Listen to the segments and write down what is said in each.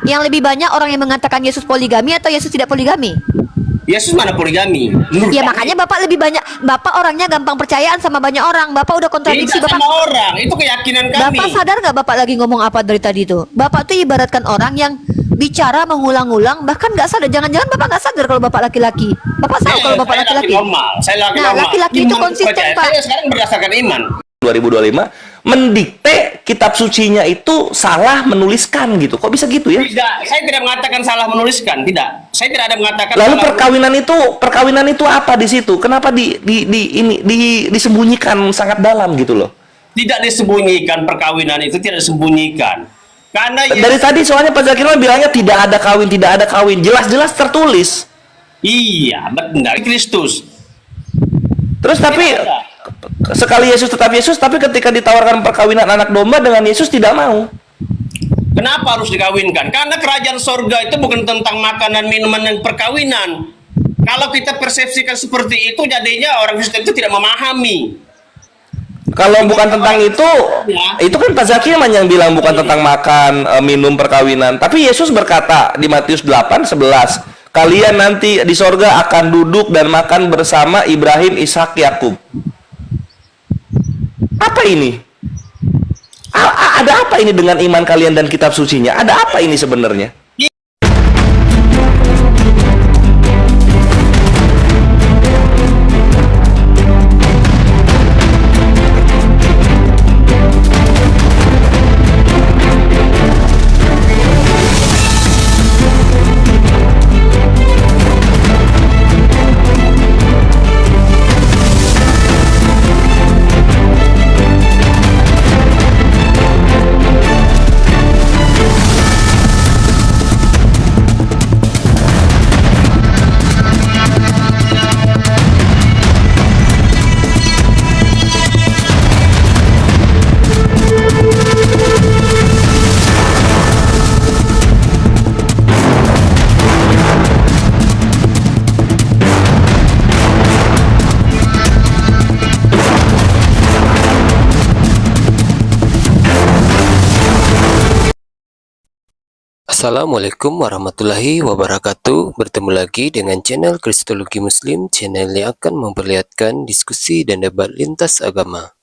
Bapak, yang lebih banyak orang yang mengatakan Yesus poligami atau Yesus tidak poligami? Yesus mana poligami? Menurut Ya kami, makanya Bapak lebih banyak, Bapak orangnya gampang percayaan sama banyak orang. Bapak udah kontradiksi, tidak Bapak. sama orang, itu keyakinan kami. Bapak sadar nggak Bapak lagi ngomong apa dari tadi itu? Bapak tuh ibaratkan orang yang bicara mengulang-ulang, bahkan nggak sadar. Jangan-jangan Bapak nggak sadar kalau Bapak laki-laki. Bapak tahu kalau Bapak Saya laki-laki. normal. Saya laki Nah, normal. laki-laki itu Iman konsisten, percaya. Pak. Saya sekarang berdasarkan iman. 2025 mendikte kitab sucinya itu salah menuliskan gitu. Kok bisa gitu ya? Tidak, saya tidak mengatakan salah menuliskan, tidak. Saya tidak ada mengatakan Lalu salah. perkawinan itu apa di situ? Kenapa disembunyikan sangat dalam gitu loh? Tidak disembunyikan, perkawinan itu tidak disembunyikan. Karena Dari tadi soalnya Pak Zakirwan bilangnya tidak ada kawin, tidak ada kawin. Jelas-jelas tertulis. iya, benar Kristus. Terus tapi Tidak ada. sekali Yesus tetap Yesus, tapi ketika ditawarkan perkawinan anak domba dengan Yesus tidak mau. Kenapa harus dikawinkan? Karena kerajaan sorga itu bukan tentang makanan, minuman, dan perkawinan. Kalau kita persepsikan seperti itu, jadinya orang Kristen itu tidak memahami. Kalau bukan tentang itu kan Pak Zakirman yang bilang bukan tentang makan, minum, perkawinan. Tapi Yesus berkata di Matius 8:11, kalian nanti di sorga akan duduk dan makan bersama Ibrahim, Ishak, Yakub. Apa ini? Ada apa ini dengan iman kalian dan kitab sucinya? Ada apa ini sebenarnya? Assalamualaikum warahmatullahi wabarakatuh. Bertemu lagi dengan channel Kristologi Muslim, channel yang akan memperlihatkan diskusi dan debat lintas agama.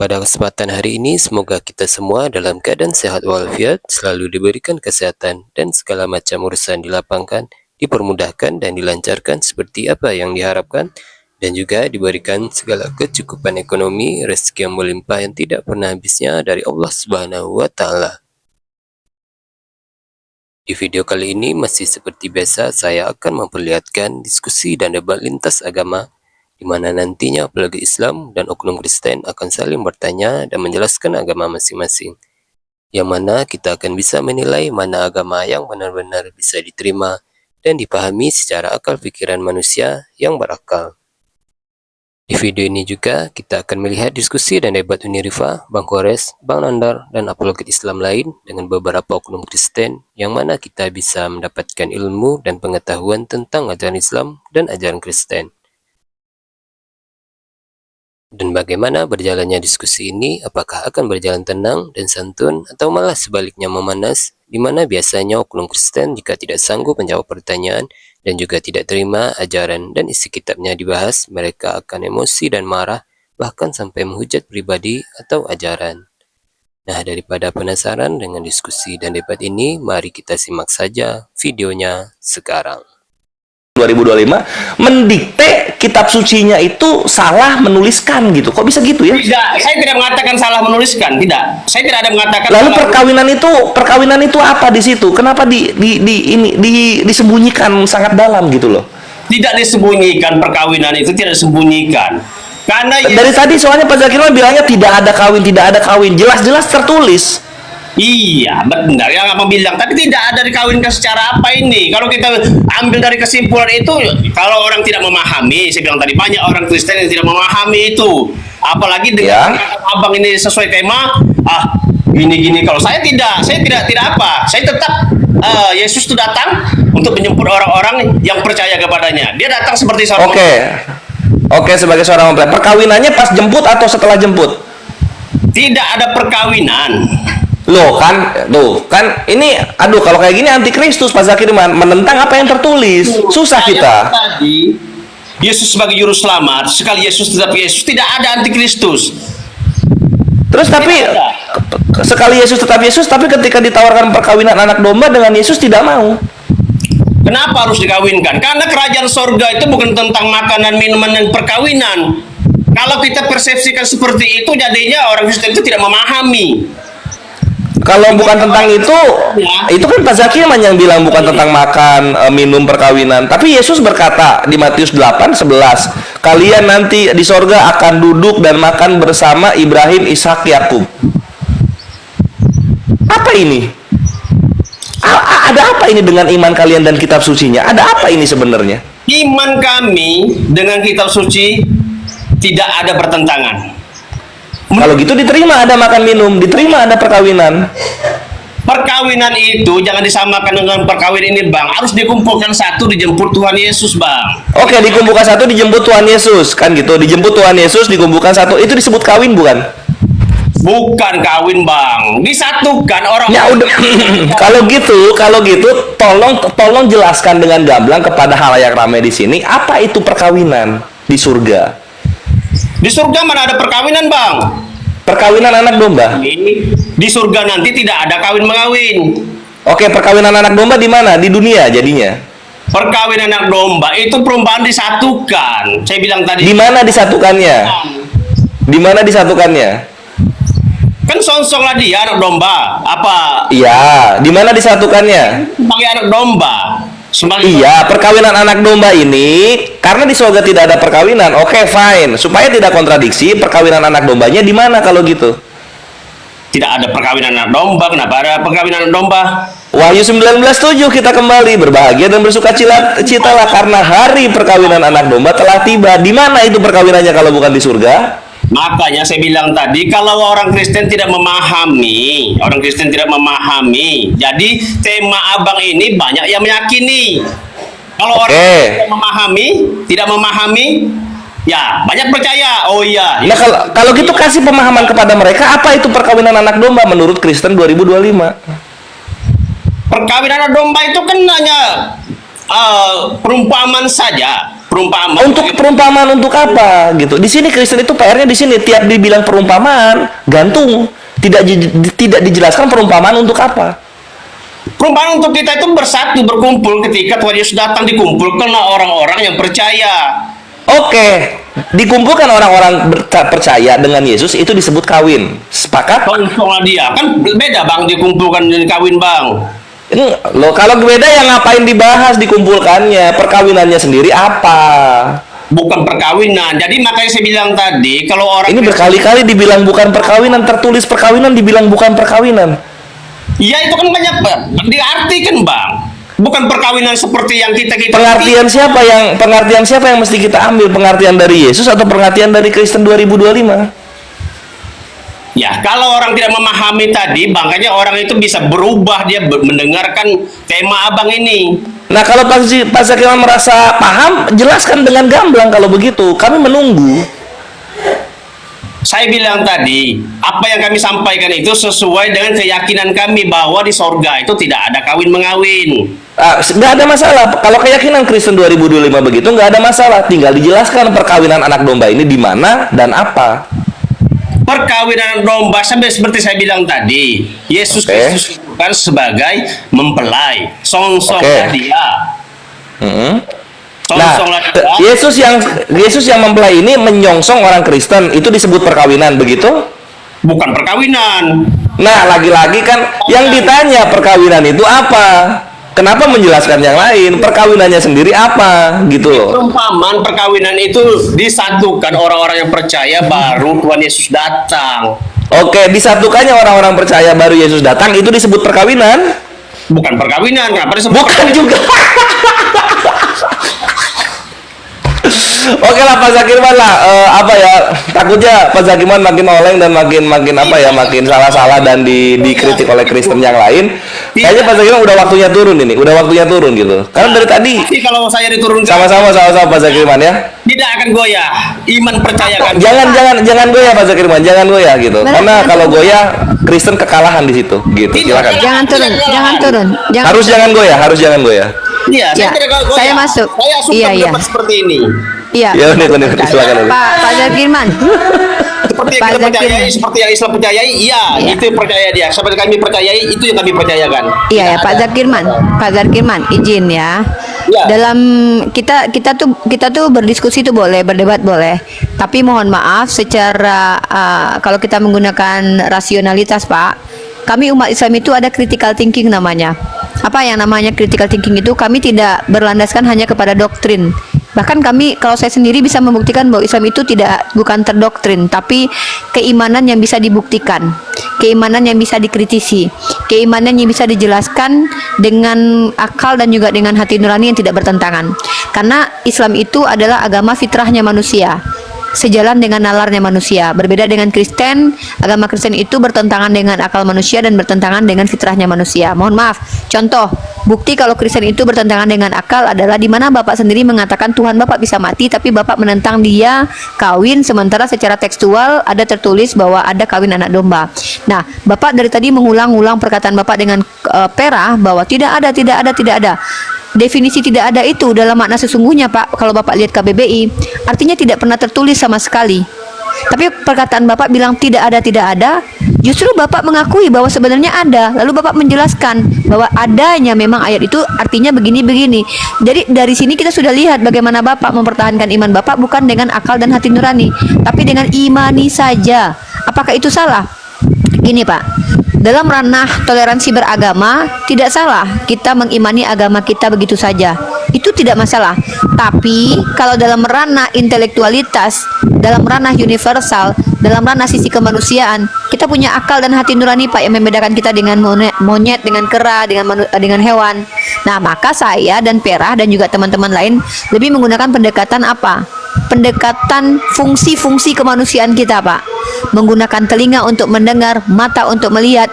Pada kesempatan hari ini, semoga kita semua dalam keadaan sehat walafiat, selalu diberikan kesehatan, dan segala macam urusan dilapangkan, dipermudahkan, dan dilancarkan seperti apa yang diharapkan, dan juga diberikan segala kecukupan ekonomi, rezeki yang melimpah yang tidak pernah habisnya dari Allah Subhanahu wa Ta'ala. Di video kali ini masih seperti biasa, saya akan memperlihatkan diskusi dan debat lintas agama, di mana nantinya apologi Islam dan oknum Kristen akan saling bertanya dan menjelaskan agama masing-masing, yang mana kita akan bisa menilai mana agama yang benar-benar bisa diterima dan dipahami secara akal pikiran manusia yang berakal. Di video ini juga kita akan melihat diskusi dan debat Unirifa, Bang Kores, Bang Nandar, dan apologet Islam lain dengan beberapa oknum Kristen yang mana kita bisa mendapatkan ilmu dan pengetahuan tentang ajaran Islam dan ajaran Kristen. Dan bagaimana berjalannya diskusi ini, apakah akan berjalan tenang dan santun atau malah sebaliknya memanas, di mana biasanya oknum Kristen jika tidak sanggup menjawab pertanyaan dan juga tidak terima ajaran dan isi kitabnya dibahas, mereka akan emosi dan marah, bahkan sampai menghujat pribadi atau ajaran. Nah, daripada penasaran dengan diskusi dan debat ini, mari kita simak saja videonya sekarang. 2025 mendikte kitab sucinya itu salah menuliskan gitu. Kok bisa gitu ya? Tidak, saya tidak mengatakan salah menuliskan, tidak. Saya tidak ada mengatakan Lalu salah. perkawinan itu apa di situ? Kenapa disembunyikan sangat dalam gitu loh? Tidak disembunyikan, perkawinan itu tidak disembunyikan. Karena Dari tadi soalnya Pak Zakirwan bilangnya tidak ada kawin, tidak ada kawin. Jelas-jelas tertulis. iya, benar yang apa bilang. Tapi tidak ada dikawinkan secara apa ini. Kalau kita ambil dari kesimpulan itu, kalau orang tidak memahami, saya bilang tadi banyak orang Kristen yang tidak memahami itu. Apalagi dengan abang ini sesuai tema, gini-gini. Kalau saya tidak apa. Saya tetap Yesus itu datang untuk menjemput orang-orang yang percaya kepadanya. Dia datang seperti seorang Oke, sebagai seorang mempelai. Perkawinannya pas jemput atau setelah jemput? Tidak ada perkawinan. Loh kan, tuh kan ini, aduh kalau kayak gini antikristus Pak Zakir, menentang apa yang tertulis. Susah kita. Tadi Yesus sebagai juru selamat, sekali Yesus tetap Yesus, tidak ada antikristus. Terus tapi sekali Yesus tetap Yesus, tapi ketika ditawarkan perkawinan anak domba dengan Yesus tidak mau. Kenapa harus dikawinkan? Karena kerajaan sorga itu bukan tentang makanan, minuman, dan perkawinan. Kalau kita persepsikan seperti itu, jadinya orang Kristen itu tidak memahami. Kalau bukan tentang itu kan Pak Zakir yang bilang bukan tentang makan, minum, perkawinan. Tapi Yesus berkata di Matius 8:11, kalian nanti di sorga akan duduk dan makan bersama Ibrahim, Ishak, Yakub. Apa ini? Ada apa ini dengan iman kalian dan kitab sucinya? Ada apa ini sebenarnya? Iman kami dengan kitab suci tidak ada bertentangan. Kalau gitu diterima ada makan minum, diterima ada perkawinan. Perkawinan itu jangan disamakan dengan perkawinan ini, Bang. Harus dikumpulkan satu, dijemput Tuhan Yesus, Bang. Oke, dikumpulkan satu, dijemput Tuhan Yesus, kan gitu. Dijemput Tuhan Yesus, dikumpulkan satu, itu disebut kawin bukan? Bukan kawin, Bang. Disatukan orang. Ya udah. kalau gitu, tolong jelaskan dengan gamblang kepada halayak ramai di sini, apa itu perkawinan di surga? Di surga mana ada perkawinan, Bang? Perkawinan anak domba. Di surga nanti tidak ada kawin mengawin. Oke, perkawinan anak domba di mana? Di dunia jadinya. Perkawinan anak domba itu perumpamaan disatukan. Saya bilang tadi. Di mana disatukannya? Di mana disatukannya? Kan songsonglah dia anak domba. Apa? Iya, di mana disatukannya? Sebagai anak domba. Sebagai Iya, perkawinan anak domba ini karena di surga tidak ada perkawinan. Oke, fine. Supaya tidak kontradiksi, perkawinan anak dombanya di mana kalau gitu? Tidak ada perkawinan anak domba. Kenapa ada perkawinan anak domba? Wahyu 19:7 kita kembali berbahagia dan bersukacitalah karena hari perkawinan anak domba telah tiba. Di mana itu perkawinannya kalau bukan di surga? Makanya saya bilang tadi, kalau orang Kristen tidak memahami, jadi tema abang ini banyak yang meyakini. Kalau orang tidak memahami, ya banyak percaya. Oh iya. Nah, kalau gitu kasih pemahaman kepada mereka apa itu perkawinan anak domba menurut Kristen 2025. Perkawinan anak domba itu kan hanya perumpamaan saja. Perumpamaan untuk apa gitu? Di sini Kristen itu PR-nya di sini, tiap dibilang perumpamaan gantung, tidak dijelaskan perumpamaan untuk apa. Perumpamaan untuk kita itu bersatu, berkumpul ketika Tuhan Yesus datang, dikumpulkanlah orang-orang yang percaya. Oke, dikumpulkan orang-orang percaya dengan Yesus itu disebut kawin. Sepakat? Soalnya dia kan beda, Bang, dikumpulkan dan kawin, Bang. Loh, kalau beda yang ngapain dibahas dikumpulkannya? Perkawinannya sendiri apa? Bukan perkawinan. Jadi makanya saya bilang tadi, kalau orang ini berkali-kali dibilang bukan perkawinan, tertulis perkawinan dibilang bukan perkawinan. Ya itu kan banyak diartikan, Bang. Bukan perkawinan seperti yang kita pengertian siapa yang mesti kita ambil? Pengertian dari Yesus atau pengertian dari Kristen 2025? Ya, kalau orang tidak memahami tadi, makanya orang itu bisa berubah, dia mendengarkan tema abang ini. Nah, kalau Pak Zakir merasa paham, jelaskan dengan gamblang kalau begitu. Kami menunggu. Saya bilang tadi, apa yang kami sampaikan itu sesuai dengan keyakinan kami bahwa di sorga itu tidak ada kawin mengawin. Nggak ada masalah. Kalau keyakinan Kristen 2025 begitu, nggak ada masalah. Tinggal dijelaskan perkawinan anak domba ini di mana dan apa. Perkawinan domba seperti saya bilang tadi, Yesus Kristus bukan sebagai mempelai, songsonglah dia. Yesus yang mempelai ini menyongsong orang Kristen, itu disebut perkawinan begitu? Bukan perkawinan. Nah, lagi-lagi kan yang ditanya perkawinan itu apa? Kenapa menjelaskan yang lain? Perkawinannya sendiri apa? Gitu loh. Perumpamaan perkawinan itu disatukan orang-orang yang percaya baru Tuhan Yesus datang. Oke, disatukannya orang-orang percaya baru Yesus datang itu disebut perkawinan? Bukan perkawinan, kenapa disebut? Bukan juga. Oke lah Pak Zakirman lah, apa ya, takutnya Pak Zakirman makin oleng dan makin apa ya, makin salah-salah dan dikritik oleh Kristen yang lain. Kayaknya Pak Zakirman udah waktunya turun gitu. Karena dari tadi Tapi kalau saya diturunkan, sama-sama Pak Zakirman ya. tidak akan goyah. Iman percayakan. Jangan goyah Pak Zakirman, jangan goyah gitu. Karena kalau goyah Kristen kekalahan di situ gitu. Silakan. Jangan turun. Harus jangan goyah. Iya, Ya, saya tidak goyah. saya masuk. Saya suka Iya. pendapat seperti ini. Iya. Ya unik silakan. Pak Zakirman. Seperti yang Pak kita percayai, Zakirman. seperti yang Islam percayai, iya, Iya. itu yang percaya dia. Seperti kami percayai, itu yang kami percayakan. Iya ya Tidak Pak ada. Zakirman, izin ya. Ya. Dalam kita tuh berdiskusi tuh boleh, berdebat boleh. Tapi mohon maaf secara kalau kita menggunakan rasionalitas Pak, kami umat Islam itu ada critical thinking namanya. Apa yang namanya critical thinking itu, kami tidak berlandaskan hanya kepada doktrin. Bahkan kami, kalau saya sendiri bisa membuktikan bahwa Islam itu bukan terdoktrin, tapi keimanan yang bisa dibuktikan, keimanan yang bisa dikritisi, keimanan yang bisa dijelaskan dengan akal dan juga dengan hati nurani yang tidak bertentangan. Karena Islam itu adalah agama fitrahnya manusia, sejalan dengan nalarnya manusia. Berbeda dengan Kristen, agama Kristen itu bertentangan dengan akal manusia dan bertentangan dengan fitrahnya manusia. Mohon maaf, contoh bukti kalau Kristen itu bertentangan dengan akal adalah di mana Bapak sendiri mengatakan Tuhan Bapak bisa mati, tapi Bapak menentang dia kawin, sementara secara tekstual ada tertulis bahwa ada kawin anak domba. Nah, Bapak dari tadi mengulang-ulang perkataan Bapak dengan perah bahwa tidak ada. Definisi tidak ada itu dalam makna sesungguhnya Pak, kalau Bapak lihat KBBI artinya tidak pernah tertulis sama sekali. Tapi perkataan Bapak bilang tidak ada, justru Bapak mengakui bahwa sebenarnya ada. Lalu Bapak menjelaskan bahwa adanya memang ayat itu artinya begini. Jadi dari sini kita sudah lihat bagaimana Bapak mempertahankan iman Bapak bukan dengan akal dan hati nurani, tapi dengan imani saja. Apakah itu salah? Gini Pak, dalam ranah toleransi beragama tidak salah kita mengimani agama kita begitu saja, itu tidak masalah. Tapi kalau dalam ranah intelektualitas, dalam ranah universal, dalam ranah sisi kemanusiaan, kita punya akal dan hati nurani Pak yang membedakan kita dengan monyet, dengan kera, dengan hewan. Nah maka saya dan Perah dan juga teman-teman lain lebih menggunakan pendekatan apa? Pendekatan fungsi-fungsi kemanusiaan kita Pak. Menggunakan telinga untuk mendengar, mata untuk melihat.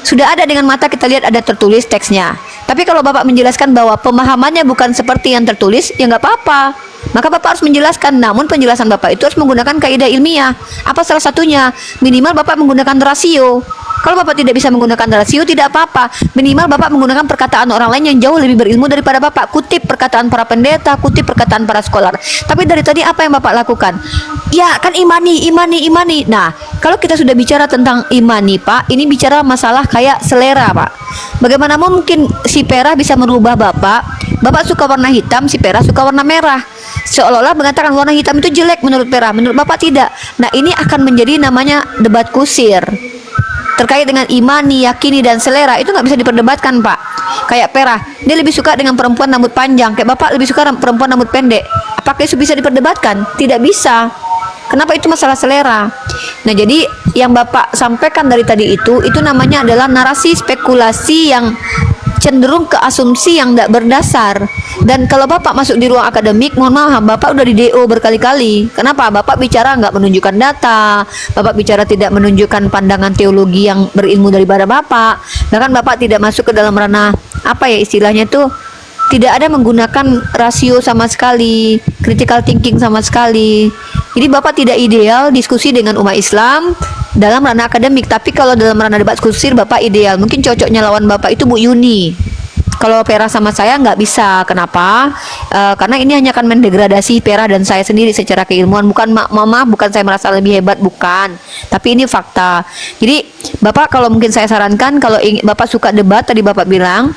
Sudah ada dengan mata kita lihat ada tertulis teksnya. Tapi kalau Bapak menjelaskan bahwa pemahamannya bukan seperti yang tertulis, ya nggak apa-apa. Maka Bapak harus menjelaskan. Namun penjelasan Bapak itu harus menggunakan kaidah ilmiah. Apa salah satunya? Minimal Bapak menggunakan rasio. Kalau Bapak tidak bisa menggunakan rasio, tidak apa-apa. Minimal Bapak menggunakan perkataan orang lain yang jauh lebih berilmu daripada Bapak. Kutip perkataan para pendeta, kutip perkataan para scholar. Tapi dari tadi apa yang Bapak lakukan? Ya kan imani. Nah, kalau kita sudah bicara tentang imani Pak, ini bicara masalah kayak selera Pak. Bagaimana mungkin si Perah bisa merubah Bapak? Bapak suka warna hitam, si Perah suka warna merah. Seolah-olah mengatakan warna hitam itu jelek menurut Perah, menurut Bapak tidak. Nah ini akan menjadi namanya debat kusir. Terkait dengan imani, yakini, dan selera itu nggak bisa diperdebatkan Pak. Kayak Perah, dia lebih suka dengan perempuan rambut panjang, kayak Bapak lebih suka perempuan rambut pendek. Apakah itu bisa diperdebatkan? Tidak bisa. Kenapa? Itu masalah selera. Nah jadi yang Bapak sampaikan dari tadi itu namanya adalah narasi spekulasi yang cenderung ke asumsi yang tidak berdasar. Dan kalau Bapak masuk di ruang akademik, mohon maaf, Bapak udah di DO berkali-kali. Kenapa? Bapak bicara nggak menunjukkan data, Bapak bicara tidak menunjukkan pandangan teologi yang berilmu daripada Bapak. Bahkan Bapak tidak masuk ke dalam ranah, apa ya istilahnya tuh, tidak ada menggunakan rasio sama sekali, critical thinking sama sekali. Jadi Bapak tidak ideal diskusi dengan umat Islam dalam ranah akademik. Tapi kalau dalam ranah debat kusir Bapak ideal. Mungkin cocoknya lawan Bapak itu Bu Yuni. Kalau Perah sama saya nggak bisa. Kenapa? Karena ini hanya akan mendegradasi Perah dan saya sendiri secara keilmuan. Bukan bukan saya merasa lebih hebat, bukan. Tapi ini fakta. Jadi Bapak kalau mungkin saya sarankan, kalau Bapak suka debat, tadi Bapak bilang,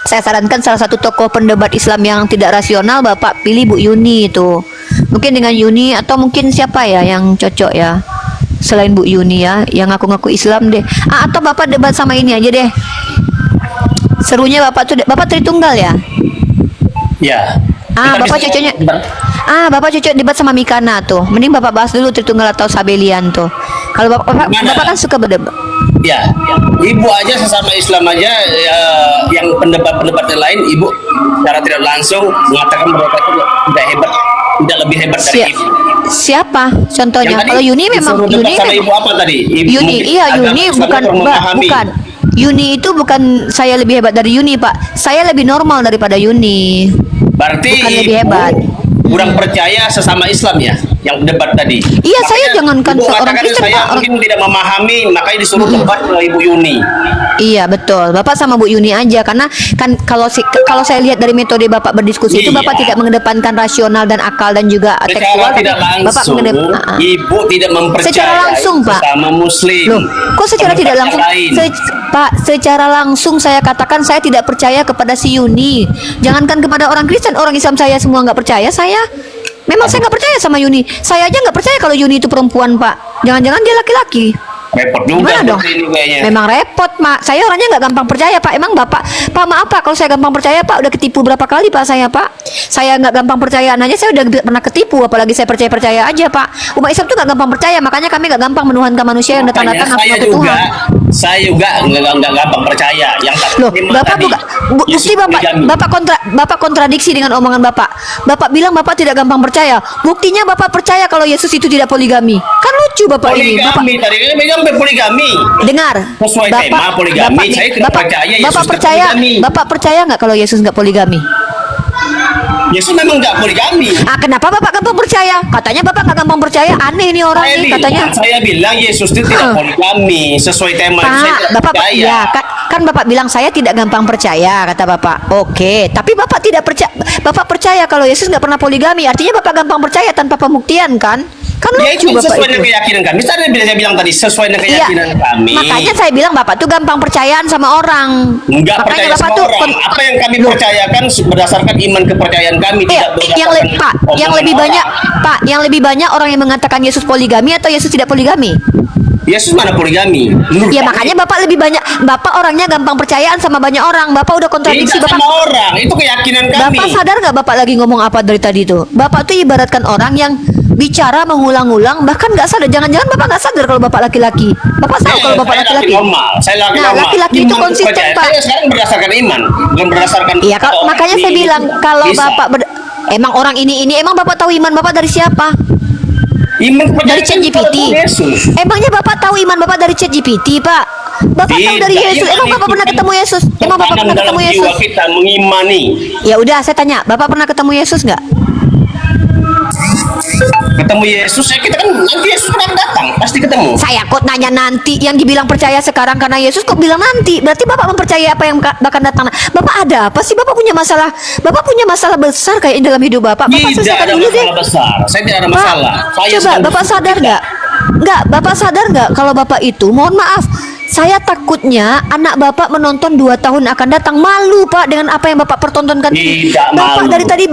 saya sarankan salah satu tokoh pendebat Islam yang tidak rasional, Bapak pilih Bu Yuni itu. Mungkin dengan Yuni atau mungkin siapa ya yang cocok ya selain Bu Yuni ya, yang ngaku-ngaku Islam deh. Atau Bapak debat sama ini aja deh. Serunya Bapak Tritunggal ya? Ya. Bapak cocoknya. Bapak cocok debat sama Mikana tuh. Mending Bapak bahas dulu Tritunggal atau Sabelian tuh. Kalau Bapak kan suka berdebat. Ya, Ibu aja sesama Islam aja yang pendebat-pendebat yang lain, Ibu secara tidak langsung mengatakan mereka itu tidak hebat. tidak lebih hebat dari ibu. Siapa contohnya? Yang tadi Kalau Yuni memang disuruh debat Yuni sama memang ibu apa tadi? Yuni, Mungkin iya agama Yuni Islam bukan kurang memahami. bukan. Yuni itu bukan saya lebih hebat dari Yuni, Pak. Saya lebih normal daripada Yuni. Berarti Bukan lebih ibu hebat. kurang percaya sesama Islam ya, yang debat tadi. Iya, saya jangankan ibu seorang mengatakan Kristen, saya Pak. mungkin tidak memahami, makanya disuruh debat ke Ibu Yuni. Iya betul, Bapak sama Bu Yuni aja karena kan kalau saya lihat dari metode Bapak berdiskusi itu Iya. Bapak tidak mengedepankan rasional dan akal dan juga Secara tekstual, tidak tapi Bapak langsung, Ibu tidak mempercayai Secara langsung, Pak. sesama Muslim. Loh, kok secara tidak Mempercayai langsung? lain. Pak, secara langsung saya katakan saya tidak percaya kepada si Yuni. Jangankan kepada orang Kristen, orang Islam saya semua nggak percaya. Memang saya nggak percaya sama Yuni. Saya aja nggak percaya kalau Yuni itu perempuan, Pak. Jangan-jangan dia laki-laki. Repot juga Gimana dong? seperti ini kayaknya. Memang repot, Mak. Saya orangnya nggak gampang percaya, Pak. Emang Bapak, Pak maaf Pak, kalau saya gampang percaya, Pak, udah ketipu berapa kali, Pak, saya, Pak. Saya nggak gampang percaya aja, saya udah pernah ketipu, apalagi saya percaya aja, Pak. Umat Islam tuh nggak gampang percaya, makanya kami nggak gampang menuhankan manusia yang Makanya datang-datang saya ngaku juga, Tuhan. saya juga nggak gampang percaya. Yang Loh, terima Bapak tadi, buka, bukti Yesus Bapak, poligami. Bapak kontradiksi dengan omongan Bapak. Bapak bilang Bapak tidak gampang percaya. Buktinya Bapak percaya kalau Yesus itu tidak poligami. Kan lucu Bapak ini. Bapak Poligami tadi kan megang poligami. dengar. Sesuai tema poligami, saya tidak percaya Yesus Bapak tidak percaya, poligami. Bapak percaya nggak kalau Yesus nggak poligami? Yesus memang nggak poligami. Kenapa Bapak gampang percaya? Katanya Bapak nggak gampang percaya. Aneh nih orang nih katanya. Saya bilang Yesus itu tidak poligami sesuai tema. Saya Pak, tidak Bapak percaya. ya kan Bapak bilang saya tidak gampang percaya kata Bapak. Oke, tapi Bapak tidak percaya. Bapak percaya kalau Yesus nggak pernah poligami. Artinya Bapak gampang percaya tanpa pembuktian kan? Kan Ya lucu itu Bapak sesuai itu. dengan keyakinan kami. Tadi saya bilang tadi sesuai dengan Iya, keyakinan kami. makanya saya bilang Bapak tuh gampang percayaan sama orang. Enggak percaya Makanya Bapak sama tuh orang. Apa yang kami Loh, percayakan berdasarkan iman kepercayaan kami, Iya, tidak berdasarkan yang lebih omongan banyak orang. Pak, yang lebih banyak orang yang mengatakan Yesus poligami atau Yesus tidak poligami? Yesus mana poligami? Menurut Ya kami, makanya Bapak lebih banyak, Bapak orangnya gampang percayaan sama banyak orang. Bapak udah kontradiksi tidak Bapak. sama orang. Itu keyakinan kami. Bapak sadar nggak Bapak lagi ngomong apa dari tadi itu? Bapak tuh ibaratkan orang yang bicara mengulang-ulang, bahkan nggak sadar. Jangan-jangan Bapak nggak sadar kalau Bapak laki-laki. Bapak tahu kalau Bapak saya laki-laki. normal. Saya laki Nah, normal. laki-laki itu Iman konsisten, kepercayaan. Pak. Saya sekarang berdasarkan iman, bukan berdasarkan. Iya, makanya saya bilang kalau Bisa. Bapak emang orang ini emang Bapak tahu iman Bapak dari siapa? iman kepercayaan Dari ChatGPT. Yesus. Emangnya Bapak tahu iman Bapak dari ChatGPT, Pak? Bapak tahu dari Tidak, Yesus. iman Emang Bapak itu pernah kan ketemu Yesus? Emang Bapak tertanam pernah dalam ketemu jiwa Yesus? kita mengimani. Ya udah, saya tanya, Bapak pernah ketemu Yesus nggak? Ketemu Yesus, ya kita kan nanti Yesus akan datang, pasti ketemu. Saya kok nanya nanti, yang dibilang percaya sekarang karena Yesus kok bilang nanti. Berarti Bapak mempercayai apa yang bakal datang. Bapak ada apa sih? Bapak punya masalah. Bapak punya masalah besar kayak dalam hidup Bapak. Bapak Tidak selesaikan ada dulu deh. masalah besar. Saya tidak ada Pak, masalah. Saya coba sedang Bapak sadar nggak? Nggak, Bapak sadar nggak kalau Bapak itu, mohon maaf, saya takutnya anak Bapak menonton 2 tahun akan datang. Malu Pak dengan apa yang Bapak pertontonkan ini. Tidak Bapak malu. dari tadi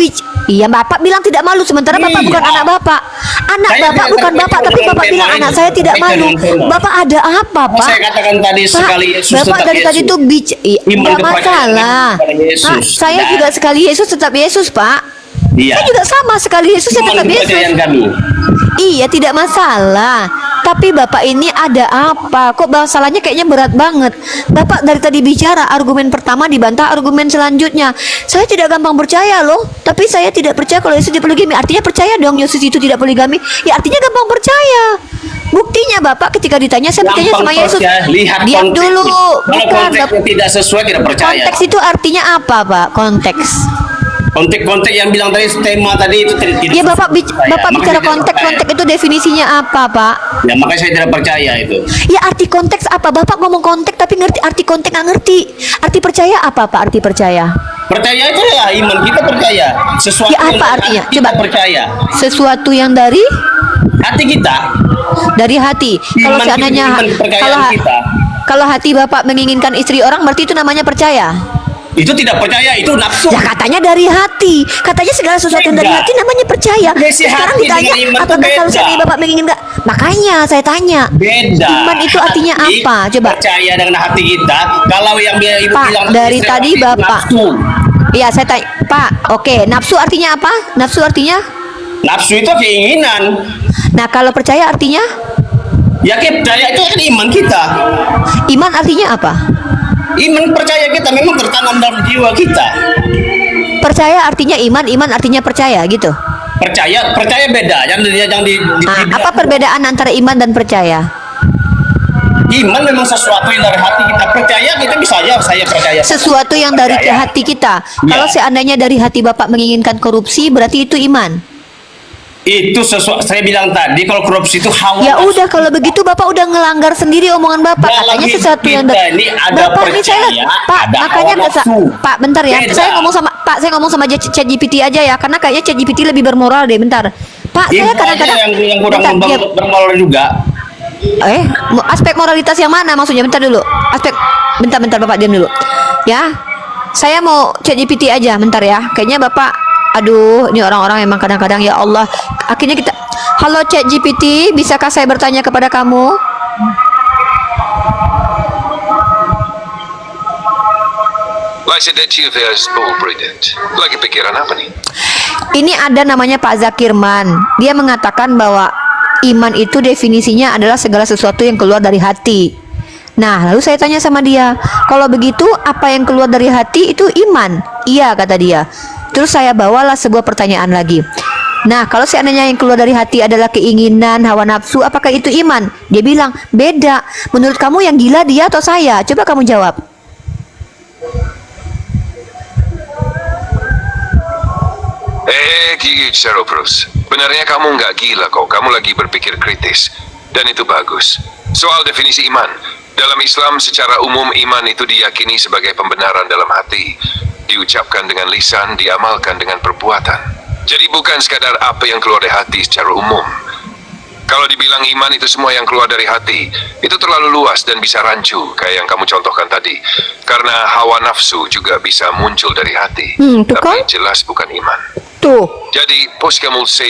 iya Bapak bilang tidak malu, sementara Bapak Iya. bukan anak Bapak. Anak Saya Bapak tidak bukan terkait Bapak, tapi dengan Bapak tema bilang itu. anak saya tidak Terkait malu. dengan tema. Bapak ada apa Pak? Saya katakan tadi Pak, sekali Yesus Bapak tetap dari tadi Yesus. tuh Iman nggak kepercayaan masalah. kepada Yesus. Pak, saya Tidak. juga sekali Yesus tetap Yesus Pak. Iya. Saya juga sama sekali Yesus saya Iman tetap Yesus. kepercayaan kami. Iya tidak masalah. Tapi Bapak ini ada apa? Kok masalahnya kayaknya berat banget. Bapak dari tadi bicara argumen pertama dibantah argumen selanjutnya. Saya tidak gampang percaya loh. Tapi saya tidak percaya kalau Yesus tidak poligami. Artinya percaya dong Yesus itu tidak poligami. Ya artinya gampang percaya. Buktinya Bapak ketika ditanya saya percaya Gampang sama Yesus. percaya, lihat Lihat konteks. dulu. Kalau Bukan konteksnya Bapak. tidak sesuai tidak percaya. Konteks itu artinya apa Pak? Konteks. Konteks yang bilang tadi tema tadi itu tidak. Ya Bapak saya. Bapak Makanya bicara saya tidak konteks. percaya. Konteks itu definisinya apa Pak? Ya makanya saya tidak percaya itu. Ya arti konteks apa? Bapak ngomong konteks tapi ngerti arti konteks nggak ngerti. Arti percaya apa Pak? Arti percaya? Percaya itu ya iman kita percaya. Sesuatu Ya, apa yang artinya? kita Coba. percaya. Sesuatu yang dari Hati kita. hati. Kalau Iman seandainya kita, iman kepercayaan kalau kita. kalau hati Bapak menginginkan istri orang berarti itu namanya percaya. Itu tidak percaya, itu nafsu. Ya katanya dari hati. Katanya segala sesuatu yang dari Beda. hati namanya percaya. Definisi Sekarang hati ditanya dengan iman itu apakah kalau beda. seandainya Bapak menginginkan? Makanya saya tanya. Beda. Iman itu artinya Hati apa? Coba. Percaya dengan hati kita. Kalau yang ibu Pak, bilang dari istri tadi itu Bapak. nafsu. Iya, saya tanya. Pak, oke. Nafsu artinya apa? Nafsu artinya? Nafsu itu keinginan. Nah, kalau percaya artinya? Ya percaya itu kan iman kita. Iman artinya apa? Iman percaya kita memang tertanam dalam jiwa kita. Percaya artinya iman, iman artinya percaya gitu. percaya beda. Yang Apa perbedaan antara iman dan percaya? iman memang sesuatu yang dari hati kita. Percaya kita bisa aja saya percaya. Sesuatu yang dari Percaya. hati kita. Ya. Kalau seandainya dari hati Bapak menginginkan korupsi, berarti itu iman. Itu sesuatu saya bilang tadi kalau korupsi itu hawa. Ya nafsu. udah, kalau begitu Bapak udah ngelanggar sendiri omongan Bapak. Dalam Katanya hidup sesuatu yang kita ini ada Bapak ini saya percaya, Pak, ada makanya hawa nafsu. Pak, bentar ya. Beda. Saya ngomong sama ChatGPT aja ya, karena kayaknya ChatGPT lebih bermoral deh. Bentar. Pak, saya Itu kadang-kadang aja yang kurang bentar, diam. bermoral juga. Aspek moralitas yang mana maksudnya? Bentar dulu. Bentar Bapak diam dulu. Ya. Saya mau ChatGPT aja bentar ya. Kayaknya Bapak, aduh, ini orang-orang emang kadang-kadang ya Allah. Akhirnya kita, halo ChatGPT, bisakah saya bertanya kepada kamu? Lagi pikiran apa nih? Ini ada namanya Pak Zakirman. Dia mengatakan bahwa iman itu definisinya adalah segala sesuatu yang keluar dari hati. Nah, lalu saya tanya sama dia, kalau begitu apa yang keluar dari hati itu iman? Iya, kata dia. Terus saya bawalah sebuah pertanyaan lagi. Nah, kalau seandainya yang keluar dari hati adalah keinginan, hawa nafsu, apakah itu iman? Dia bilang, beda. Menurut kamu yang gila dia atau saya? Coba kamu jawab. Gigi Cerobrus. Benarnya kamu nggak gila kok. Kamu lagi berpikir kritis. Dan itu bagus. Soal definisi iman. Dalam Islam secara umum iman itu diyakini sebagai pembenaran dalam hati. Diucapkan dengan lisan, diamalkan dengan perbuatan. Jadi bukan sekadar apa yang keluar dari hati secara umum. Kalau dibilang iman itu semua yang keluar dari hati, itu terlalu luas dan bisa rancu, kayak yang kamu contohkan tadi. Karena hawa nafsu juga bisa muncul dari hati. Tuh Tapi kan? jelas bukan iman. Tuh. Jadi,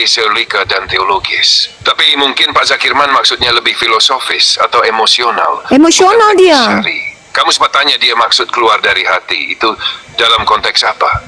serlika dan teologis. Tapi mungkin Pak Zakirman maksudnya lebih filosofis atau emosional. Emosional Bukan dia. syar'i. Kamu sempat tanya dia maksud keluar dari hati, itu dalam konteks apa?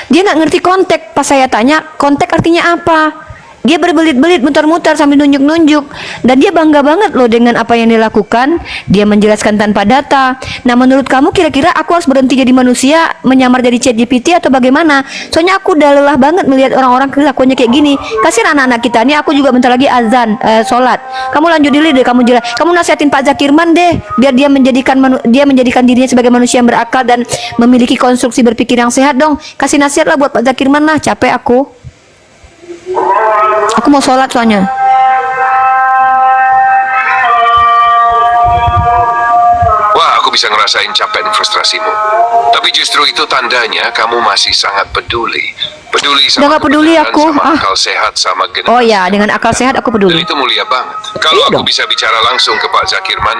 Dia nggak ngerti konteks. Pas saya tanya, konteks artinya apa? Dia berbelit-belit, muter-muter sambil nunjuk-nunjuk. Dan dia bangga banget loh dengan apa yang dia lakukan. Dia menjelaskan tanpa data. Nah, menurut kamu kira-kira aku harus berhenti jadi manusia, menyamar jadi ChatGPT atau bagaimana? Soalnya aku udah lelah banget melihat orang-orang kelakuannya kayak gini. Kasihan anak-anak kita. Ini aku juga bentar lagi azan, sholat. Kamu lanjut dulu deh, kamu jelas. Kamu nasihatin Pak Zakirman deh, biar dia menjadikan dirinya sebagai manusia yang berakal dan memiliki konstruksi berpikir yang sehat dong. Kasih nasihat lah buat Pak Zakirman lah, capek aku. Aku mau sholat soalnya. Wah, aku bisa ngerasain capek dan frustrasimu. Tapi justru itu tandanya kamu masih sangat peduli. Peduli sama Udah nggak peduli kebenaran, aku. sama akal sehat, sama generasi. Oh ya, dengan akal sehat aku Dan peduli. itu mulia banget. Kalau Iya aku dong. bisa bicara langsung ke Pak Zakirman,